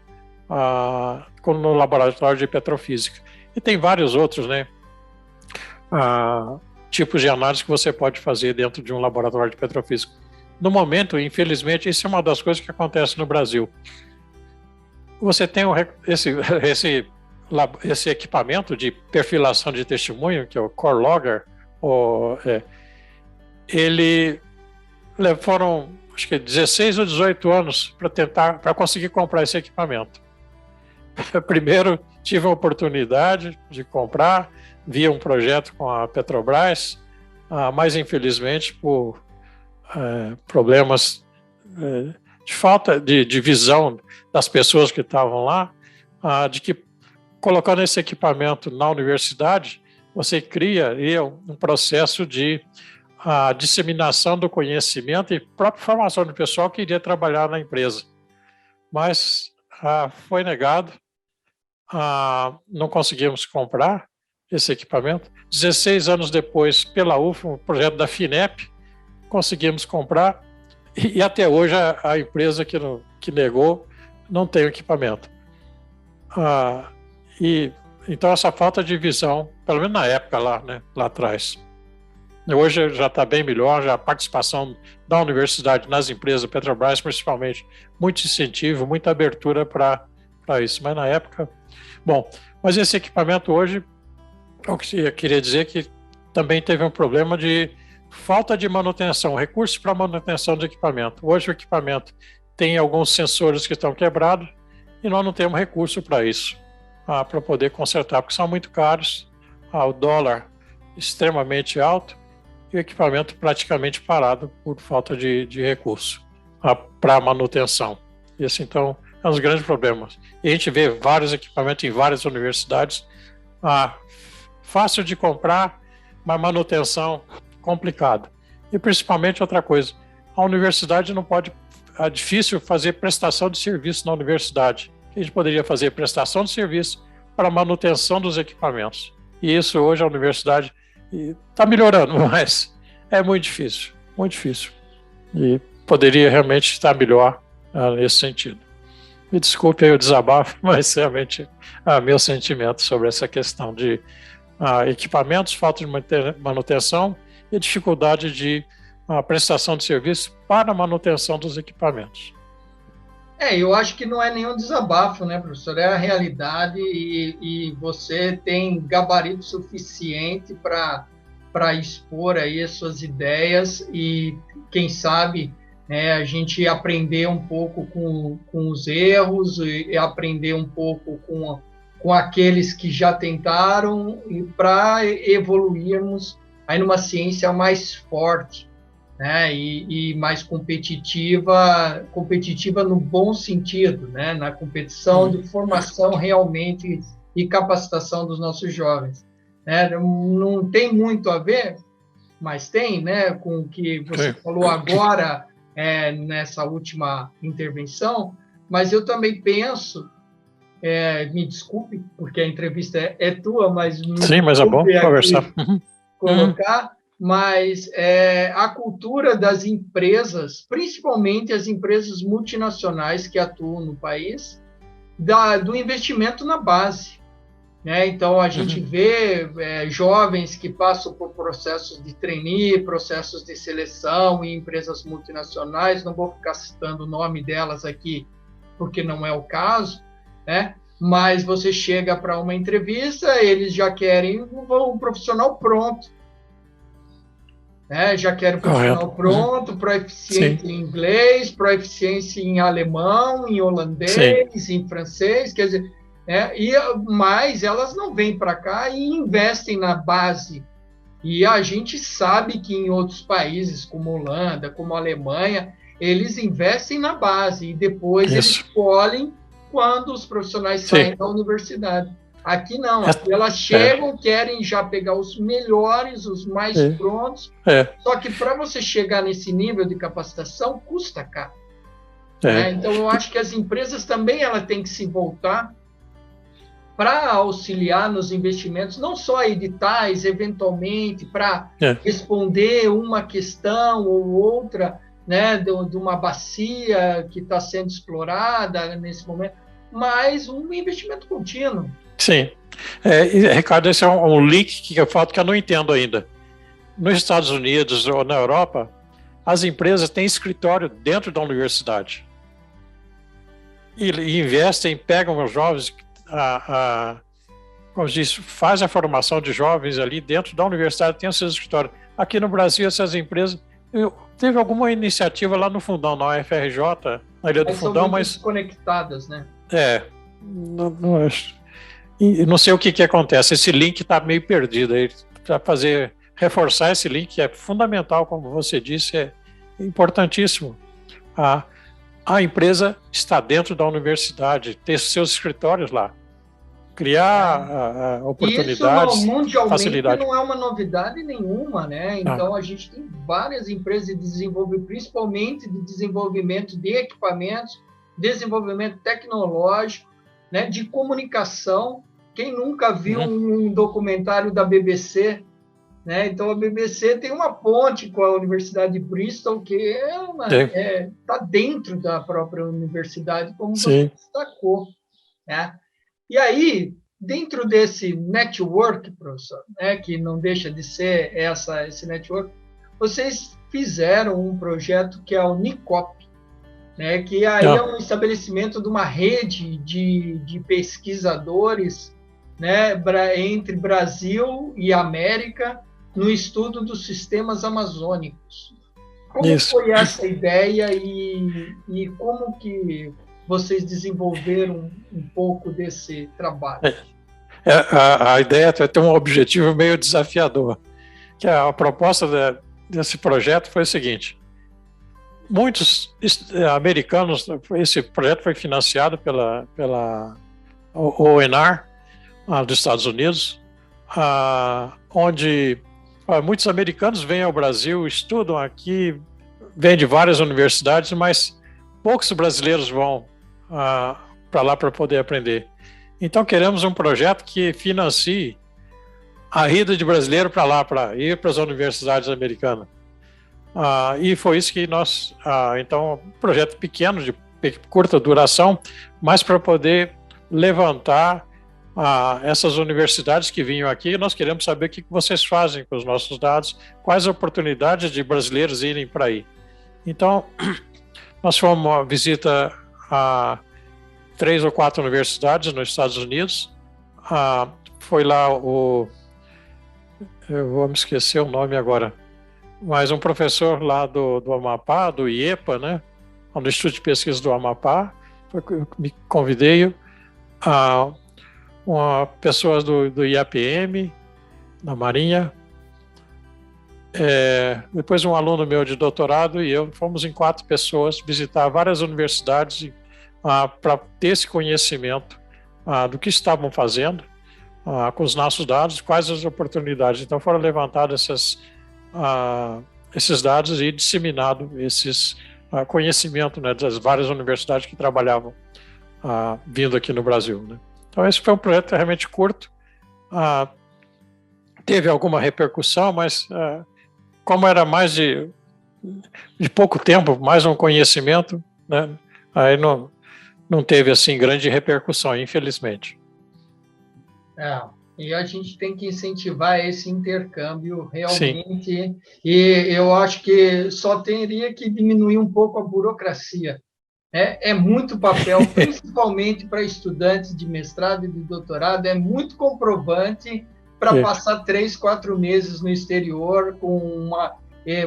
Como no laboratório de petrofísica. E tem vários outros, né? Tipos de análise que você pode fazer dentro de um laboratório de petrofísica. No momento, infelizmente, isso é uma das coisas que acontece no Brasil. Você tem esse equipamento de perfilação de testemunho, que é o Core Logger, foram, acho que 16 ou 18 anos para conseguir comprar esse equipamento. Primeiro tive a oportunidade de comprar, via um projeto com a Petrobras, mas infelizmente por problemas de falta de visão das pessoas que estavam lá, de que colocando esse equipamento na universidade, você cria um processo de disseminação do conhecimento e própria formação do pessoal que iria trabalhar na empresa. Mas foi negado, não conseguimos comprar esse equipamento. 16 anos depois, pela UFA, um projeto da FINEP, conseguimos comprar e até hoje a empresa que negou não tem o equipamento. Então essa falta de visão, pelo menos na época lá atrás. Hoje já está bem melhor, já a participação da universidade nas empresas, Petrobras principalmente, muito incentivo, muita abertura para isso. Mas na época... Bom, mas esse equipamento hoje, o que eu queria dizer que também teve um problema de falta de manutenção, recursos para manutenção do equipamento. Hoje o equipamento tem alguns sensores que estão quebrados e nós não temos recurso para isso, para poder consertar, porque são muito caros, o dólar extremamente alto e o equipamento praticamente parado por falta de recurso para manutenção. Esse, então, é um dos grandes problemas. E a gente vê vários equipamentos em várias universidades, fácil de comprar, mas manutenção complicada. E principalmente outra coisa, a universidade não pode, é difícil fazer prestação de serviço na universidade. A gente poderia fazer prestação de serviço para manutenção dos equipamentos. E isso hoje a universidade está melhorando, mas é muito difícil, muito difícil. E poderia realmente estar melhor nesse sentido. Me desculpe aí o desabafo, mas realmente meu sentimento sobre essa questão de equipamentos, falta de manutenção e dificuldade de prestação de serviço para a manutenção dos equipamentos. Eu acho que não é nenhum desabafo, né, professor? É a realidade e você tem gabarito suficiente para expor aí as suas ideias e, quem sabe, a gente aprender um pouco com os erros e aprender um pouco com aqueles que já tentaram e para evoluirmos aí numa ciência mais forte, né, e mais competitiva no bom sentido, né, na competição de formação realmente e capacitação dos nossos jovens. Não tem muito a ver, mas tem, né, com o que você falou agora nessa última intervenção, mas eu também penso, me desculpe, porque a entrevista é tua, mas... Sim, mas é bom conversar. Colocar... mas a cultura das empresas, principalmente as empresas multinacionais que atuam no país, do investimento na base. Né? Então, a gente vê jovens que passam por processos de trainee, processos de seleção em empresas multinacionais, não vou ficar citando o nome delas aqui, porque não é o caso, né? Mas você chega para uma entrevista, eles já querem um profissional pronto. Já quero profissional pronto, proeficiente em inglês, proeficiência em alemão, em holandês, em francês, quer dizer, mas elas não vêm para cá e investem na base. E a gente sabe que em outros países, como Holanda, como Alemanha, eles investem na base e depois eles escolhem quando os profissionais saem da universidade. Aqui não, aqui elas chegam, querem já pegar os melhores, os mais prontos, só que para você chegar nesse nível de capacitação, custa caro. Né? Então, eu acho que as empresas também ela têm que se voltar para auxiliar nos investimentos, não só editais, eventualmente, para responder uma questão ou outra, né, de uma bacia que está sendo explorada nesse momento, mas um investimento contínuo. Sim. Ricardo, esse é um link que eu falo que eu não entendo ainda. Nos Estados Unidos ou na Europa, as empresas têm escritório dentro da universidade. E investem, pegam os jovens, como diz, faz a formação de jovens ali dentro da universidade, tem os seus escritórios. Aqui no Brasil, essas empresas... Teve alguma iniciativa lá no Fundão, na UFRJ, na Ilha do Fundão, mas... São conectadas, né? Não sei o que acontece. Esse link está meio perdido. Para reforçar esse link, que é fundamental, como você disse, é importantíssimo. A empresa está dentro da universidade, ter seus escritórios lá, criar oportunidades, isso mundialmente facilidade. Não é uma novidade nenhuma, né? Então a gente tem várias empresas de desenvolvimento, principalmente de desenvolvimento de equipamentos, desenvolvimento tecnológico, né? De comunicação. Quem nunca viu um documentário da BBC? Né? Então, a BBC tem uma ponte com a Universidade de Bristol, que está dentro da própria universidade, como você destacou. Né? E aí, dentro desse network, professor, né, que não deixa de ser esse network, vocês fizeram um projeto que é o NICOP, né, que aí é um estabelecimento de uma rede de pesquisadores, né, entre Brasil e América, no estudo dos sistemas amazônicos. Como foi essa ideia e como que vocês desenvolveram um pouco desse trabalho? A ideia tem um objetivo meio desafiador, que a proposta desse projeto foi o seguinte: muitos americanos, esse projeto foi financiado pela ONR dos Estados Unidos, onde muitos americanos vêm ao Brasil, estudam aqui, vêm de várias universidades, mas poucos brasileiros vão para lá para poder aprender. Então, queremos um projeto que financie a ida de brasileiro para lá, para ir para as universidades americanas. E foi isso que nós... então, um projeto pequeno, de curta duração, mas para poder levantar essas universidades que vinham aqui. Nós queremos saber o que vocês fazem com os nossos dados, quais oportunidades de brasileiros irem para aí. Então, nós fomos uma visita a 3 ou 4 universidades nos Estados Unidos. Foi lá eu vou me esquecer o nome agora, mas um professor lá do Amapá, do IEPA, né, do Instituto de Pesquisa do Amapá, me convidei pessoas do IAPM, da Marinha, depois um aluno meu de doutorado e eu fomos em 4 pessoas visitar várias universidades para ter esse conhecimento do que estavam fazendo com os nossos dados, quais as oportunidades. Então foram levantados esses dados e disseminado esses conhecimento, né, das várias universidades que trabalhavam vindo aqui no Brasil, né. Então esse foi um projeto realmente curto, teve alguma repercussão, mas como era mais de pouco tempo, mais um conhecimento, né, aí não teve assim grande repercussão, infelizmente. E a gente tem que incentivar esse intercâmbio realmente. Sim. E eu acho que só teria que diminuir um pouco a burocracia. É muito papel, principalmente para estudantes de mestrado e de doutorado, é muito comprovante para passar 3, 4 meses no exterior,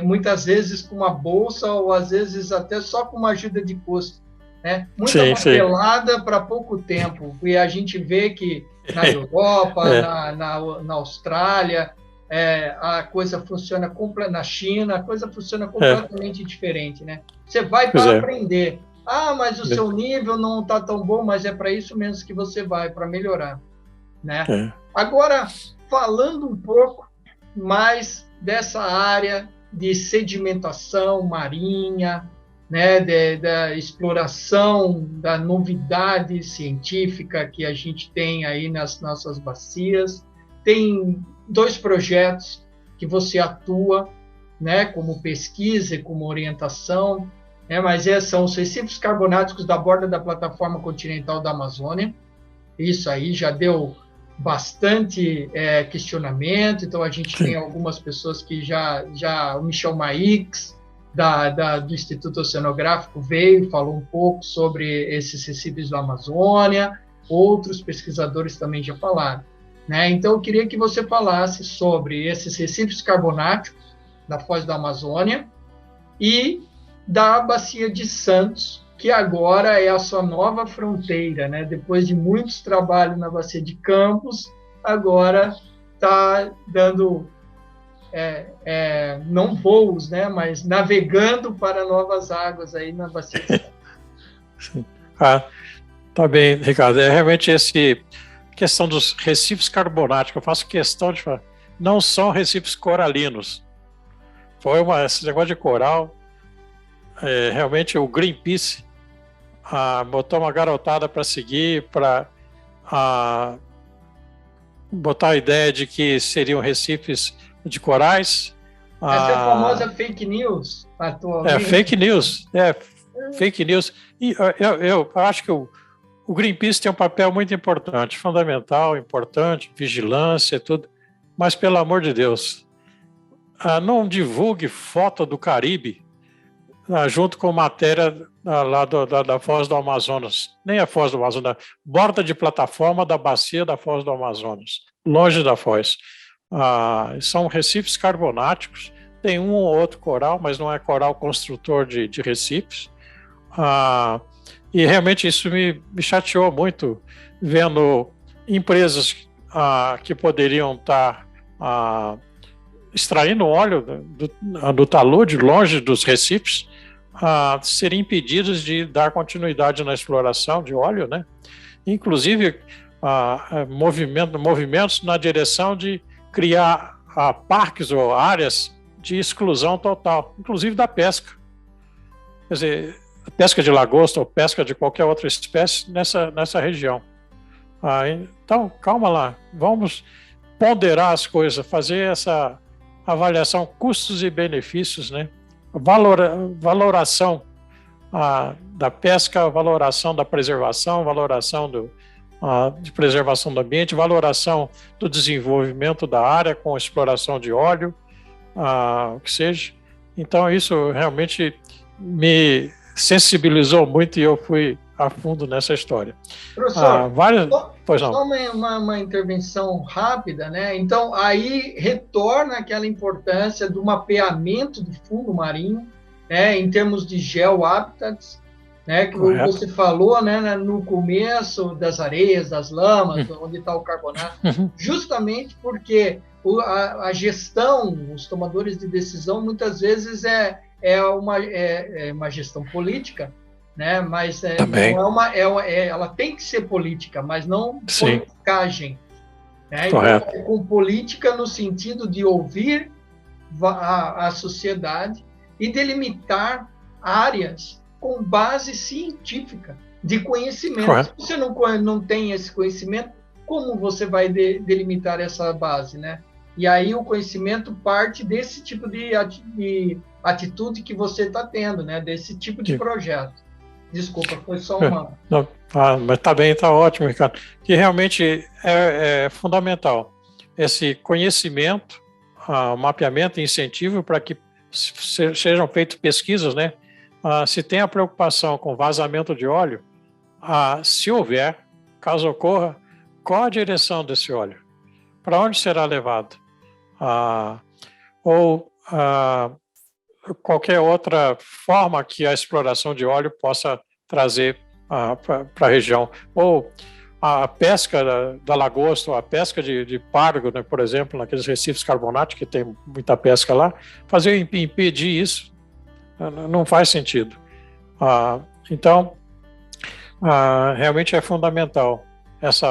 muitas vezes com uma bolsa, ou às vezes até só com uma ajuda de custo. Né? Muita papelada para pouco tempo. E a gente vê que na Europa, na Austrália, a coisa funciona na China, a coisa funciona completamente diferente. Né? Você vai para aprender. Mas o seu nível não está tão bom, mas é para isso mesmo que você vai, para melhorar. Né? Agora, falando um pouco mais dessa área de sedimentação marinha, né, da exploração, da novidade científica que a gente tem aí nas nossas bacias. Tem 2 projetos que você atua, né, como pesquisa e como orientação, né, mas são os recifes carbonáticos da borda da plataforma continental da Amazônia. Isso aí já deu bastante questionamento, então a gente tem algumas pessoas que o Michel Maix, do Instituto Oceanográfico, veio e falou um pouco sobre esses recifes da Amazônia, outros pesquisadores também já falaram, né? Então eu queria que você falasse sobre esses recifes carbonáticos da Foz da Amazônia e da Bacia de Santos, que agora é a sua nova fronteira, né? Depois de muitos trabalhos na Bacia de Campos, agora está dando, não voos, né? Mas navegando para novas águas aí na Bacia de Santos. Tá bem, Ricardo. Realmente questão dos recifes carbonáticos, eu faço questão de falar, não são recifes coralinos. Esse negócio de coral, realmente o Greenpeace botou uma garotada para seguir, para botar a ideia de que seriam recifes de corais. Essa é a famosa fake news atualmente. Fake news. Fake news. E eu acho que o Greenpeace tem um papel muito importante, fundamental, importante, vigilância e tudo, mas pelo amor de Deus, não divulgue foto do Caribe junto com matéria lá da Foz do Amazonas, nem a Foz do Amazonas, borda de plataforma da bacia da Foz do Amazonas, longe da Foz. São recifes carbonáticos, tem um ou outro coral, mas não é coral construtor de recifes. E realmente isso me chateou muito, vendo empresas que poderiam estar extraindo óleo do talude, longe dos recifes, serem impedidos de dar continuidade na exploração de óleo, né? Inclusive movimentos na direção de criar parques ou áreas de exclusão total, inclusive da pesca. Quer dizer, pesca de lagosta ou pesca de qualquer outra espécie nessa região. Então, calma lá, vamos ponderar as coisas, fazer essa avaliação custos e benefícios, né? Valoração da pesca, valoração da preservação, valoração de preservação do ambiente, valoração do desenvolvimento da área com exploração de óleo, o que seja. Então, isso realmente me sensibilizou muito e eu fui a fundo nessa história. Professor, só uma intervenção rápida, né? Então, aí retorna aquela importância do mapeamento do fundo marinho, né, em termos de geohabitats, né, que você falou, né, no começo, das areias, das lamas, onde está o carbonato, justamente porque a gestão, os tomadores de decisão, muitas vezes é uma gestão política, né? Mas não ela tem que ser política, mas não politicagem. Né? Então, com política no sentido de ouvir a sociedade e delimitar áreas com base científica, de conhecimento. Correto. Se você não tem esse conhecimento, como você vai delimitar essa base, né? E aí o conhecimento parte desse tipo de atitude que você está tendo, né? Desse tipo de projeto. Desculpa, foi só uma... mas está bem, está ótimo, Ricardo. Que realmente é fundamental esse conhecimento, mapeamento e incentivo para que sejam feitas pesquisas, né? Se tem a preocupação com vazamento de óleo, se houver, caso ocorra, qual a direção desse óleo? Para onde será levado? Ou qualquer outra forma que a exploração de óleo possa trazer para a região. Ou a pesca da lagosta, ou a pesca de pargo, né, por exemplo, naqueles recifes carbonáticos, que tem muita pesca lá, impedir isso não faz sentido. Então, realmente é fundamental esse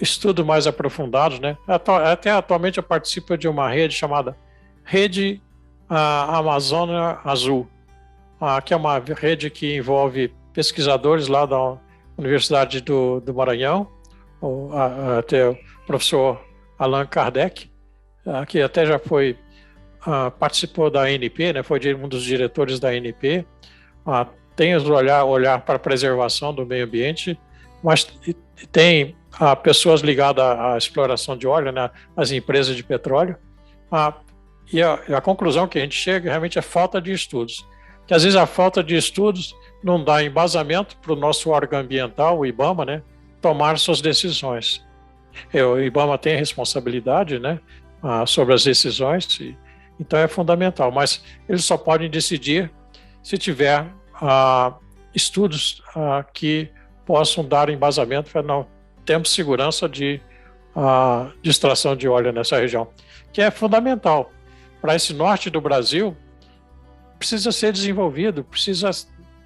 estudo mais aprofundado, né? Até atualmente eu participo de uma rede chamada Rede Amazônia Azul, que é uma rede que envolve pesquisadores lá da Universidade do Maranhão, até o professor Allan Kardec, que até já foi, participou da ANP, né, foi um dos diretores da ANP, tem o olhar para a preservação do meio ambiente, mas tem pessoas ligadas à exploração de óleo, né, as empresas de petróleo, e a conclusão que a gente chega realmente é falta de estudos, que às vezes a falta de estudos não dá embasamento para o nosso órgão ambiental, o IBAMA, né, tomar suas decisões. O IBAMA tem a responsabilidade, né, sobre as decisões, então é fundamental, mas eles só podem decidir se tiver estudos que possam dar embasamento para não termos segurança de extração de óleo nessa região, que é fundamental. Para esse norte do Brasil, precisa ser desenvolvido,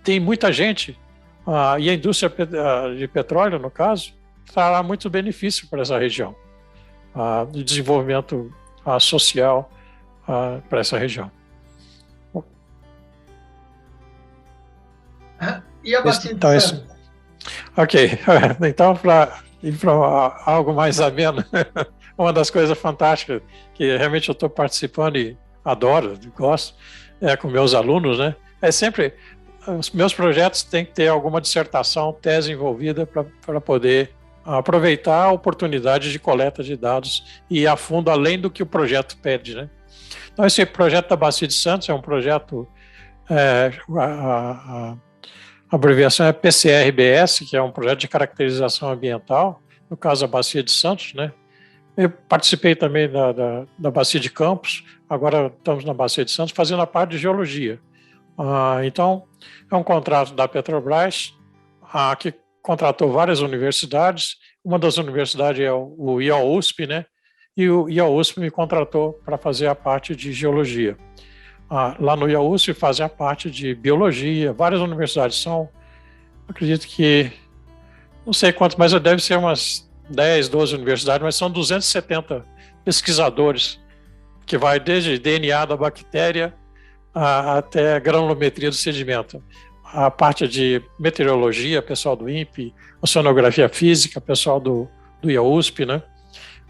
tem muita gente, e a indústria de petróleo, no caso, trará muito benefício para essa região, de desenvolvimento social para essa região. E a Bacia de Santos? Ok, então para ir para algo mais ameno, uma das coisas fantásticas que realmente eu estou participando e adoro, gosto, com meus alunos, né? É sempre, os meus projetos têm que ter alguma dissertação, tese envolvida para poder aproveitar a oportunidade de coleta de dados e ir a fundo além do que o projeto pede, né? Então esse projeto da Bacia de Santos é um projeto, a abreviação é PCRBS, que é um projeto de caracterização ambiental, no caso a Bacia de Santos, né? Eu participei também da Bacia de Campos, agora estamos na Bacia de Santos, fazendo a parte de geologia. Então, é um contrato da Petrobras, que contratou várias universidades. Uma das universidades é o IAUSP, né? E o IAUSP me contratou para fazer a parte de geologia. Lá no IAUSP fazem a parte de biologia, várias universidades são, acredito que, não sei quantas, mas deve ser umas 10, 12 universidades, mas são 270 pesquisadores, que vai desde DNA da bactéria até granulometria do sedimento. A parte de meteorologia, pessoal do INPE, oceanografia física, pessoal do IAUSP, né?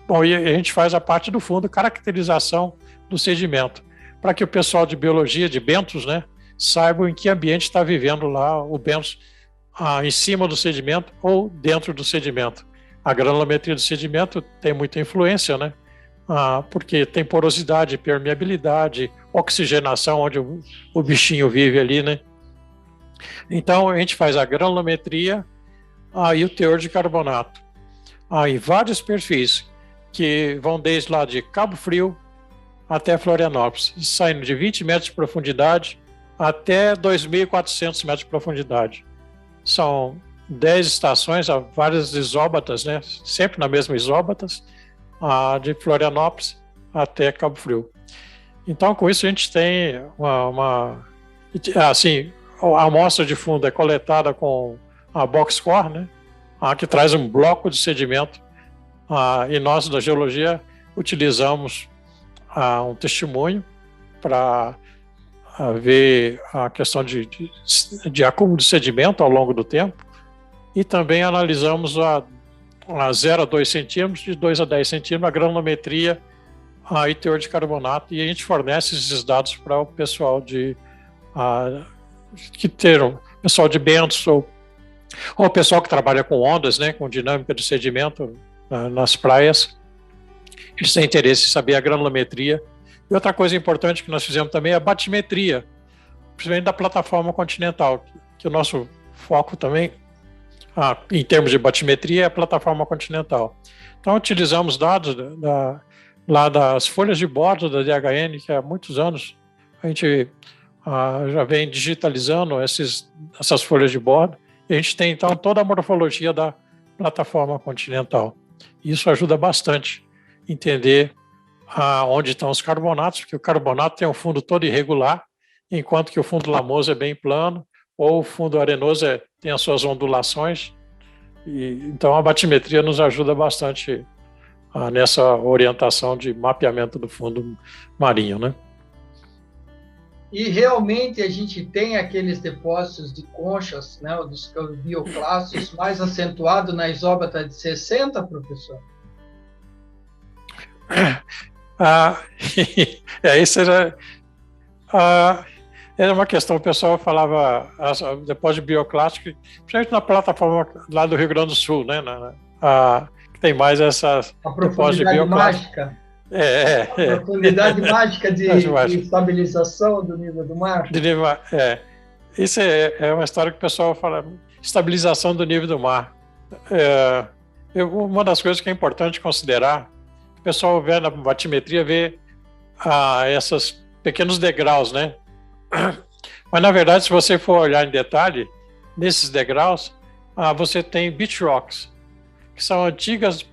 Bom, e a gente faz a parte do fundo, caracterização do sedimento, para que o pessoal de biologia, de bentos, né, saibam em que ambiente está vivendo lá o bentos, em cima do sedimento ou dentro do sedimento. A granulometria do sedimento tem muita influência, né? Porque tem porosidade, permeabilidade, oxigenação, onde o bichinho vive ali, né? Então, a gente faz a granulometria e o teor de carbonato em vários perfis, que vão desde lá de Cabo Frio até Florianópolis, saindo de 20 metros de profundidade até 2.400 metros de profundidade. São 10 estações, várias isóbatas, né? Sempre na mesma isóbatas, de Florianópolis até Cabo Frio. Então, com isso, a gente tem assim, a amostra de fundo é coletada com a box core, né? Que traz um bloco de sedimento, e nós, da geologia, utilizamos um testemunho para ver a questão de acúmulo de sedimento ao longo do tempo, e também analisamos a 0 a 2 centímetros, de 2 a 10 centímetros, a granulometria e teor de carbonato, e a gente fornece esses dados para o pessoal pessoal de bentos ou o pessoal que trabalha com ondas, né, com dinâmica de sedimento nas praias. Eles têm interesse em saber a granulometria. E outra coisa importante que nós fizemos também é a batimetria, principalmente da plataforma continental, que o nosso foco também, em termos de batimetria, é a plataforma continental. Então, utilizamos dados lá das folhas de bordo da DHN, que há muitos anos a gente já vem digitalizando essas folhas de bordo, e a gente tem, então, toda a morfologia da plataforma continental. Isso ajuda bastante a entender onde estão os carbonatos, porque o carbonato tem um fundo todo irregular, enquanto que o fundo lamoso é bem plano, ou o fundo arenoso tem as suas ondulações. Então, a batimetria nos ajuda bastante nessa orientação de mapeamento do fundo marinho, né? E realmente a gente tem aqueles depósitos de conchas, né, dos bioclastos mais acentuado na isóbata de 60, professor? Isso era uma questão, o pessoal falava depósito de bioclástico, principalmente na plataforma lá do Rio Grande do Sul, né? Que tem mais essas depósitos de bioclástico. Mágica. A profundidade mágica de estabilização do nível do mar. Isso é uma história que o pessoal fala, estabilização do nível do mar. Uma das coisas que é importante considerar, o pessoal vê na batimetria, vê esses pequenos degraus, né? Mas, na verdade, se você for olhar em detalhe, nesses degraus, você tem beach rocks, que são antigas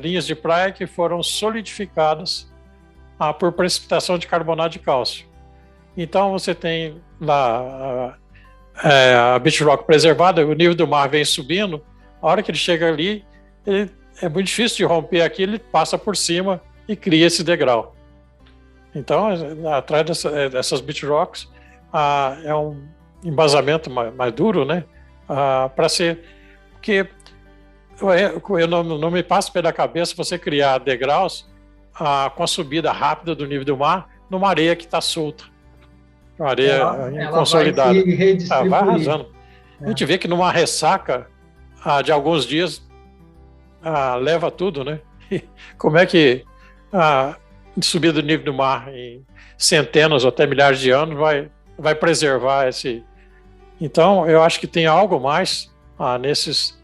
linhas de praia que foram solidificadas por precipitação de carbonato de cálcio. Então, você tem lá a beach rock preservada, o nível do mar vem subindo, a hora que ele chega ali, é muito difícil de romper aqui, ele passa por cima e cria esse degrau. Então, atrás dessas beach rocks, é um embasamento mais duro, né? Para ser... Porque eu não me passa pela cabeça você criar degraus com a subida rápida do nível do mar numa areia que está solta. Uma areia consolidada. Vai arrasando. A gente vê que numa ressaca de alguns dias leva tudo, né? E como é que subida do nível do mar em centenas ou até milhares de anos vai preservar esse... Então, eu acho que tem algo mais nesses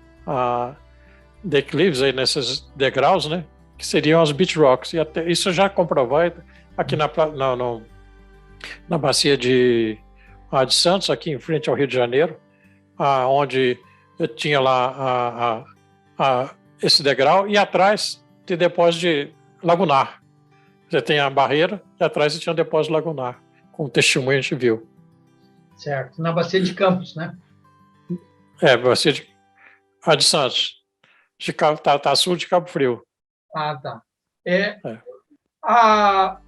declives, aí, nesses degraus, né? Que seriam as beach rocks. E até, isso já comprovado aqui na bacia de Santos, aqui em frente ao Rio de Janeiro, onde eu tinha lá esse degrau, e atrás tem depósito de lagunar. Você tem a barreira e atrás você tinha um depósito lagunar, com testemunho a gente viu. Certo, na bacia de Campos, né? Bacia de Santos. Tá sul de Cabo Frio. Tá.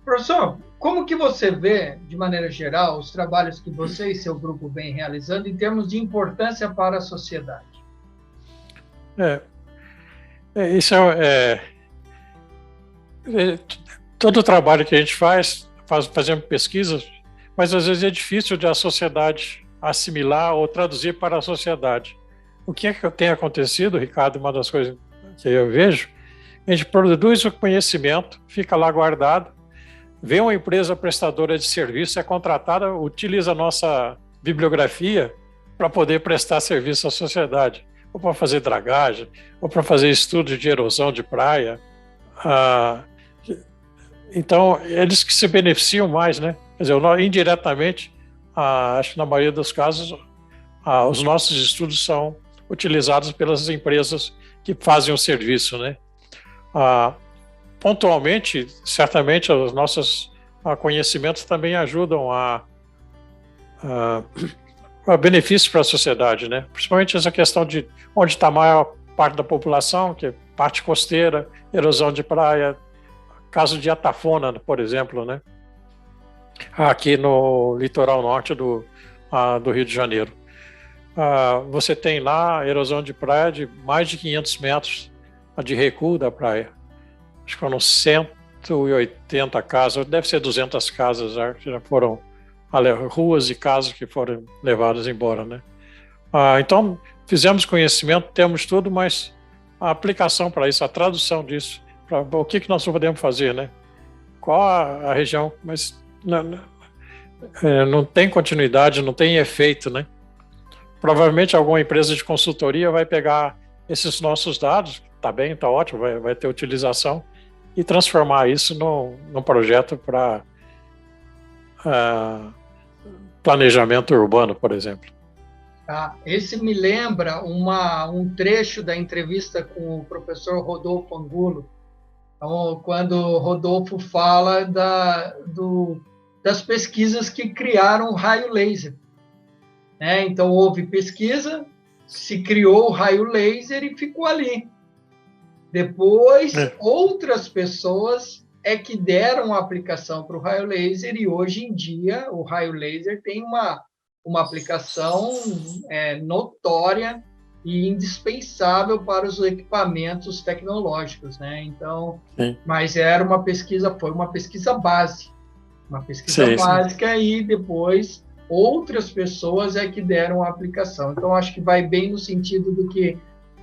Professor, como que você vê, de maneira geral, os trabalhos que você e seu grupo vêm realizando em termos de importância para a sociedade? Isso todo o trabalho que a gente fazendo pesquisas, mas às vezes é difícil de a sociedade assimilar ou traduzir para a sociedade. O que tem acontecido, Ricardo, uma das coisas que eu vejo, a gente produz o conhecimento, fica lá guardado, vê uma empresa prestadora de serviço, é contratada, utiliza a nossa bibliografia para poder prestar serviço à sociedade, ou para fazer dragagem, ou para fazer estudo de erosão de praia. Então, eles que se beneficiam mais, né? Quer dizer, indiretamente, acho que na maioria dos casos, os nossos estudos são utilizados pelas empresas que fazem o serviço, né? Pontualmente, certamente, os nossos conhecimentos também ajudam a benefícios para a sociedade, né? Principalmente essa questão de onde está a maior parte da população, que é parte costeira, erosão de praia, caso de Atafona, por exemplo, né? Aqui no litoral norte do Rio de Janeiro. Você tem lá erosão de praia de mais de 500 metros de recuo da praia. Acho que foram 180 casas, deve ser 200 casas já foram ruas e casas que foram levadas embora, né? Então, fizemos conhecimento, temos tudo, mas a aplicação para isso, a tradução disso, para o que nós podemos fazer, né? Qual a região, mas não tem continuidade, não tem efeito, né? Provavelmente alguma empresa de consultoria vai pegar esses nossos dados, tá bem, tá ótimo, vai ter utilização, e transformar isso num projeto para planejamento urbano, por exemplo. Esse me lembra um trecho da entrevista com o professor Rodolfo Angulo, quando o Rodolfo fala das pesquisas que criaram o raio laser. Então, houve pesquisa, se criou o raio laser e ficou ali. Depois, outras pessoas é que deram a aplicação para o raio laser, e hoje em dia o raio laser tem uma aplicação notória e indispensável para os equipamentos tecnológicos, né? Então, mas foi uma pesquisa base, básica, e depois outras pessoas é que deram a aplicação. Então, acho que vai bem no sentido do que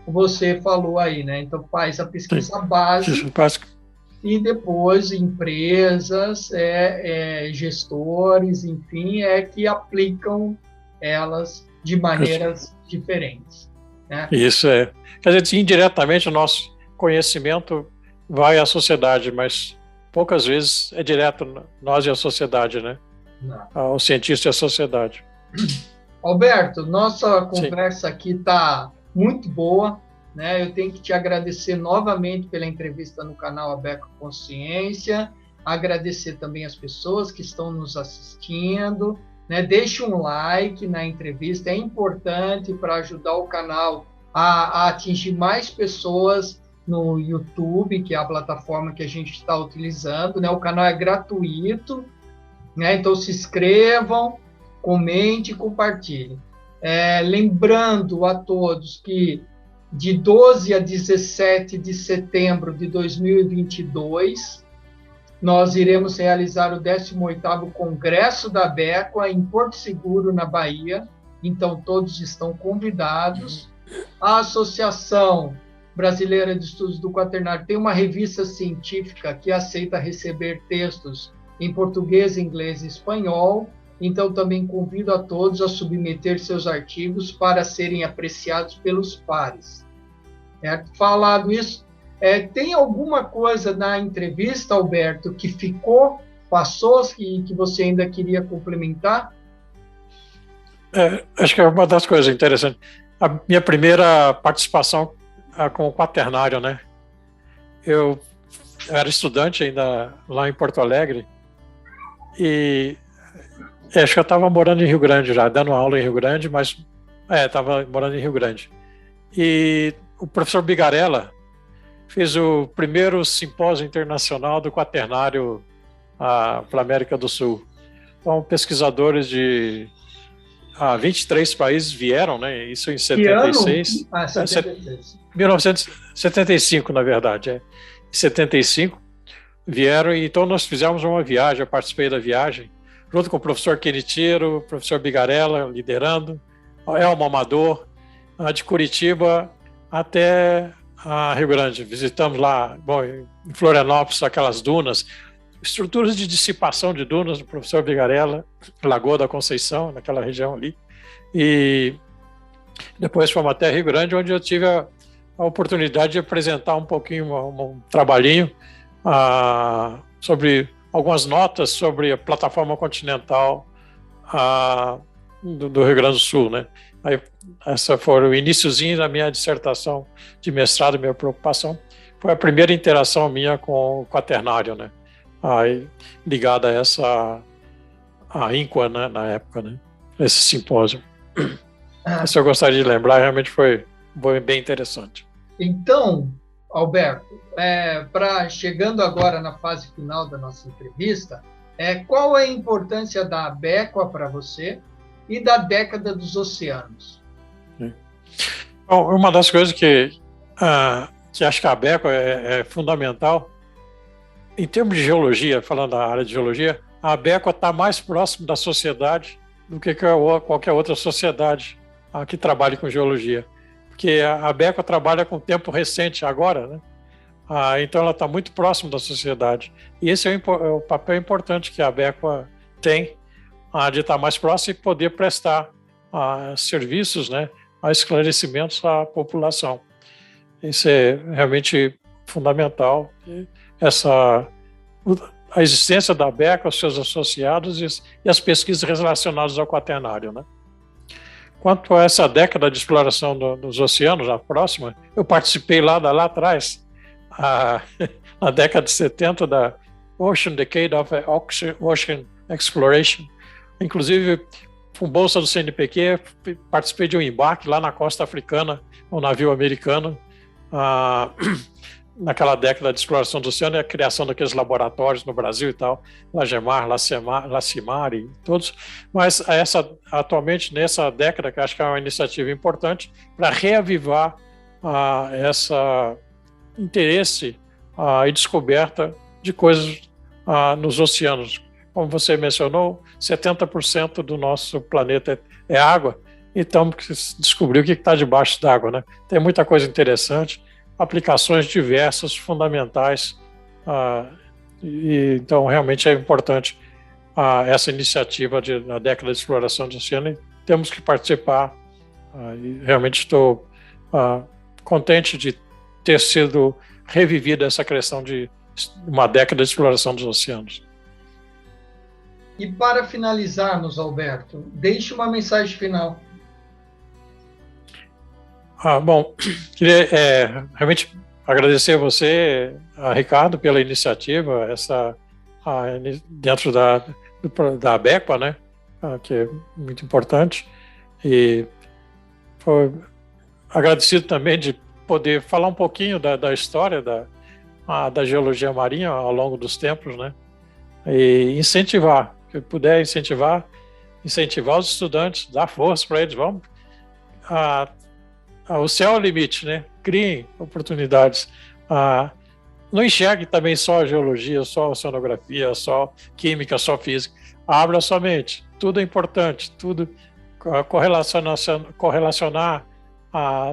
você falou aí, né? Então, faz a pesquisa básica e depois empresas, gestores, enfim, que aplicam elas de maneiras diferentes. Né? Isso é. Quer dizer, indiretamente o nosso conhecimento vai à sociedade, mas poucas vezes é direto nós e a sociedade, né? O cientista e a sociedade. Alberto, nossa conversa aqui está muito boa, né? Eu tenho que te agradecer novamente pela entrevista no canal Abeco Consciência, agradecer também as pessoas que estão nos assistindo, né? Deixe um like na entrevista, é importante para ajudar o canal a atingir mais pessoas no YouTube, que é a plataforma que a gente está utilizando, né? O canal é gratuito, né? Então se inscrevam, comente e compartilhem. Lembrando a todos que de 12 a 17 de setembro de 2022, nós iremos realizar o 18º Congresso da Abecoa em Porto Seguro, na Bahia. Então, todos estão convidados. A Associação Brasileira de Estudos do Quaternário tem uma revista científica que aceita receber textos em português, inglês e espanhol. Então, também convido a todos a submeter seus artigos para serem apreciados pelos pares. Falado isso, tem alguma coisa na entrevista, Alberto, que passou e que você ainda queria complementar? Acho que é uma das coisas interessantes. A minha primeira participação com o quaternário, né? Eu era estudante ainda lá em Porto Alegre e acho que eu estava morando em Rio Grande já, dando aula em Rio Grande, mas estava morando em Rio Grande. E o professor Bigarella fez o primeiro simpósio internacional do quaternário para a América do Sul. Então, pesquisadores de 23 países vieram, né? Isso em 76. 76. 1975, na verdade. Em 75 vieram, e então nós fizemos uma viagem, eu participei da viagem, junto com o professor Quenitiero, o professor Bigarella liderando, Elmo Amador, de Curitiba até Rio Grande. Visitamos lá, em Florianópolis, aquelas dunas, estruturas de dissipação de dunas do professor Bigarella, Lagoa da Conceição, naquela região ali. E depois fomos até Rio Grande, onde eu tive a oportunidade de apresentar um pouquinho, um trabalhinho sobre algumas notas sobre a plataforma continental do Rio Grande do Sul, né? Aí, essa foi o iniciozinho da minha dissertação de mestrado, minha preocupação. Foi a primeira interação minha com o quaternário, né? Aí, ligada a INQUA, né, na época, né? Esse simpósio. Isso eu gostaria de lembrar, realmente foi bem interessante. Então, Alberto, chegando agora na fase final da nossa entrevista, qual é a importância da Abecoa para você e da década dos oceanos? Bom, uma das coisas que acho que a Abecoa é fundamental, em termos de geologia, falando da área de geologia, a Abecoa está mais próximo da sociedade do que qualquer outra sociedade que trabalhe com geologia. Porque a Abecoa trabalha com tempo recente agora, né? Então ela está muito próximo da sociedade. E esse é o papel importante que a Abecoa tem, de estar mais próximo e poder prestar serviços, né, esclarecimentos à população. Isso é realmente fundamental. A existência da Abecoa, os seus associados e as pesquisas relacionadas ao quaternário, né? Quanto a essa década de exploração dos oceanos, a próxima, eu participei lá atrás, na década de 70, da Ocean Decade of Ocean Exploration. Inclusive, com bolsa do CNPq, participei de um embarque lá na costa africana, um navio americano, naquela década de exploração do oceano, e a criação daqueles laboratórios no Brasil e tal, Lagemar, Lacimar e todos, mas atualmente, nessa década, que acho que é uma iniciativa importante para reavivar esse interesse e descoberta de coisas nos oceanos. Como você mencionou, 70% do nosso planeta é água, então descobrir o que está debaixo d'água, né? Tem muita coisa interessante, aplicações diversas, fundamentais, e então realmente é importante essa iniciativa na década de exploração do oceano, e temos que participar, e realmente estou contente de ter sido revivida essa questão de uma década de exploração dos oceanos. E para finalizarmos, Alberto, deixe uma mensagem final. Bom, queria realmente agradecer a você, Ricardo, pela iniciativa, dentro da ABECPA, né, que é muito importante, e foi agradecido também de poder falar um pouquinho da história da geologia marinha ao longo dos tempos, né, e incentivar, que puder incentivar os estudantes, dar força para eles, vamos o céu é o limite, né? Criem oportunidades. Não enxergue também só a geologia, só a oceanografia, só química, só física. Abra sua mente. Tudo é importante. Tudo correlacionar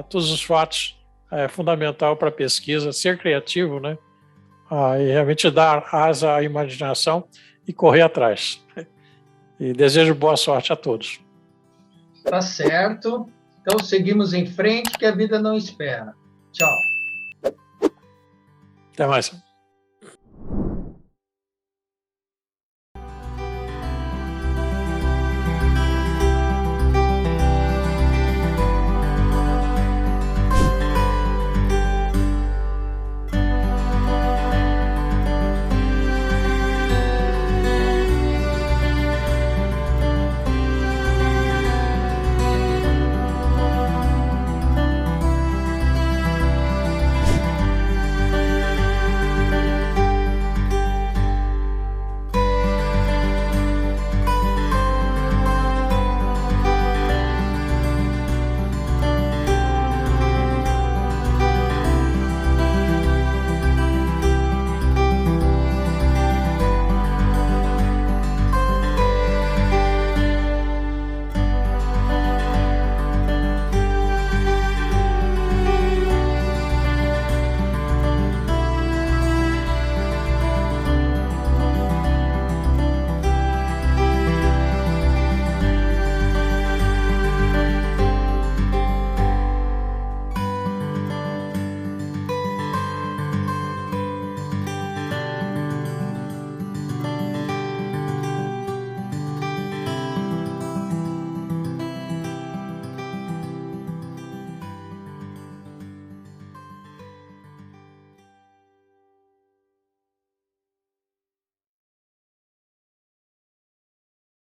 todos os fatos é fundamental para a pesquisa. Ser criativo, né? E realmente dar asa à imaginação e correr atrás. E desejo boa sorte a todos. Tá certo. Então, seguimos em frente, que a vida não espera. Tchau. Até mais.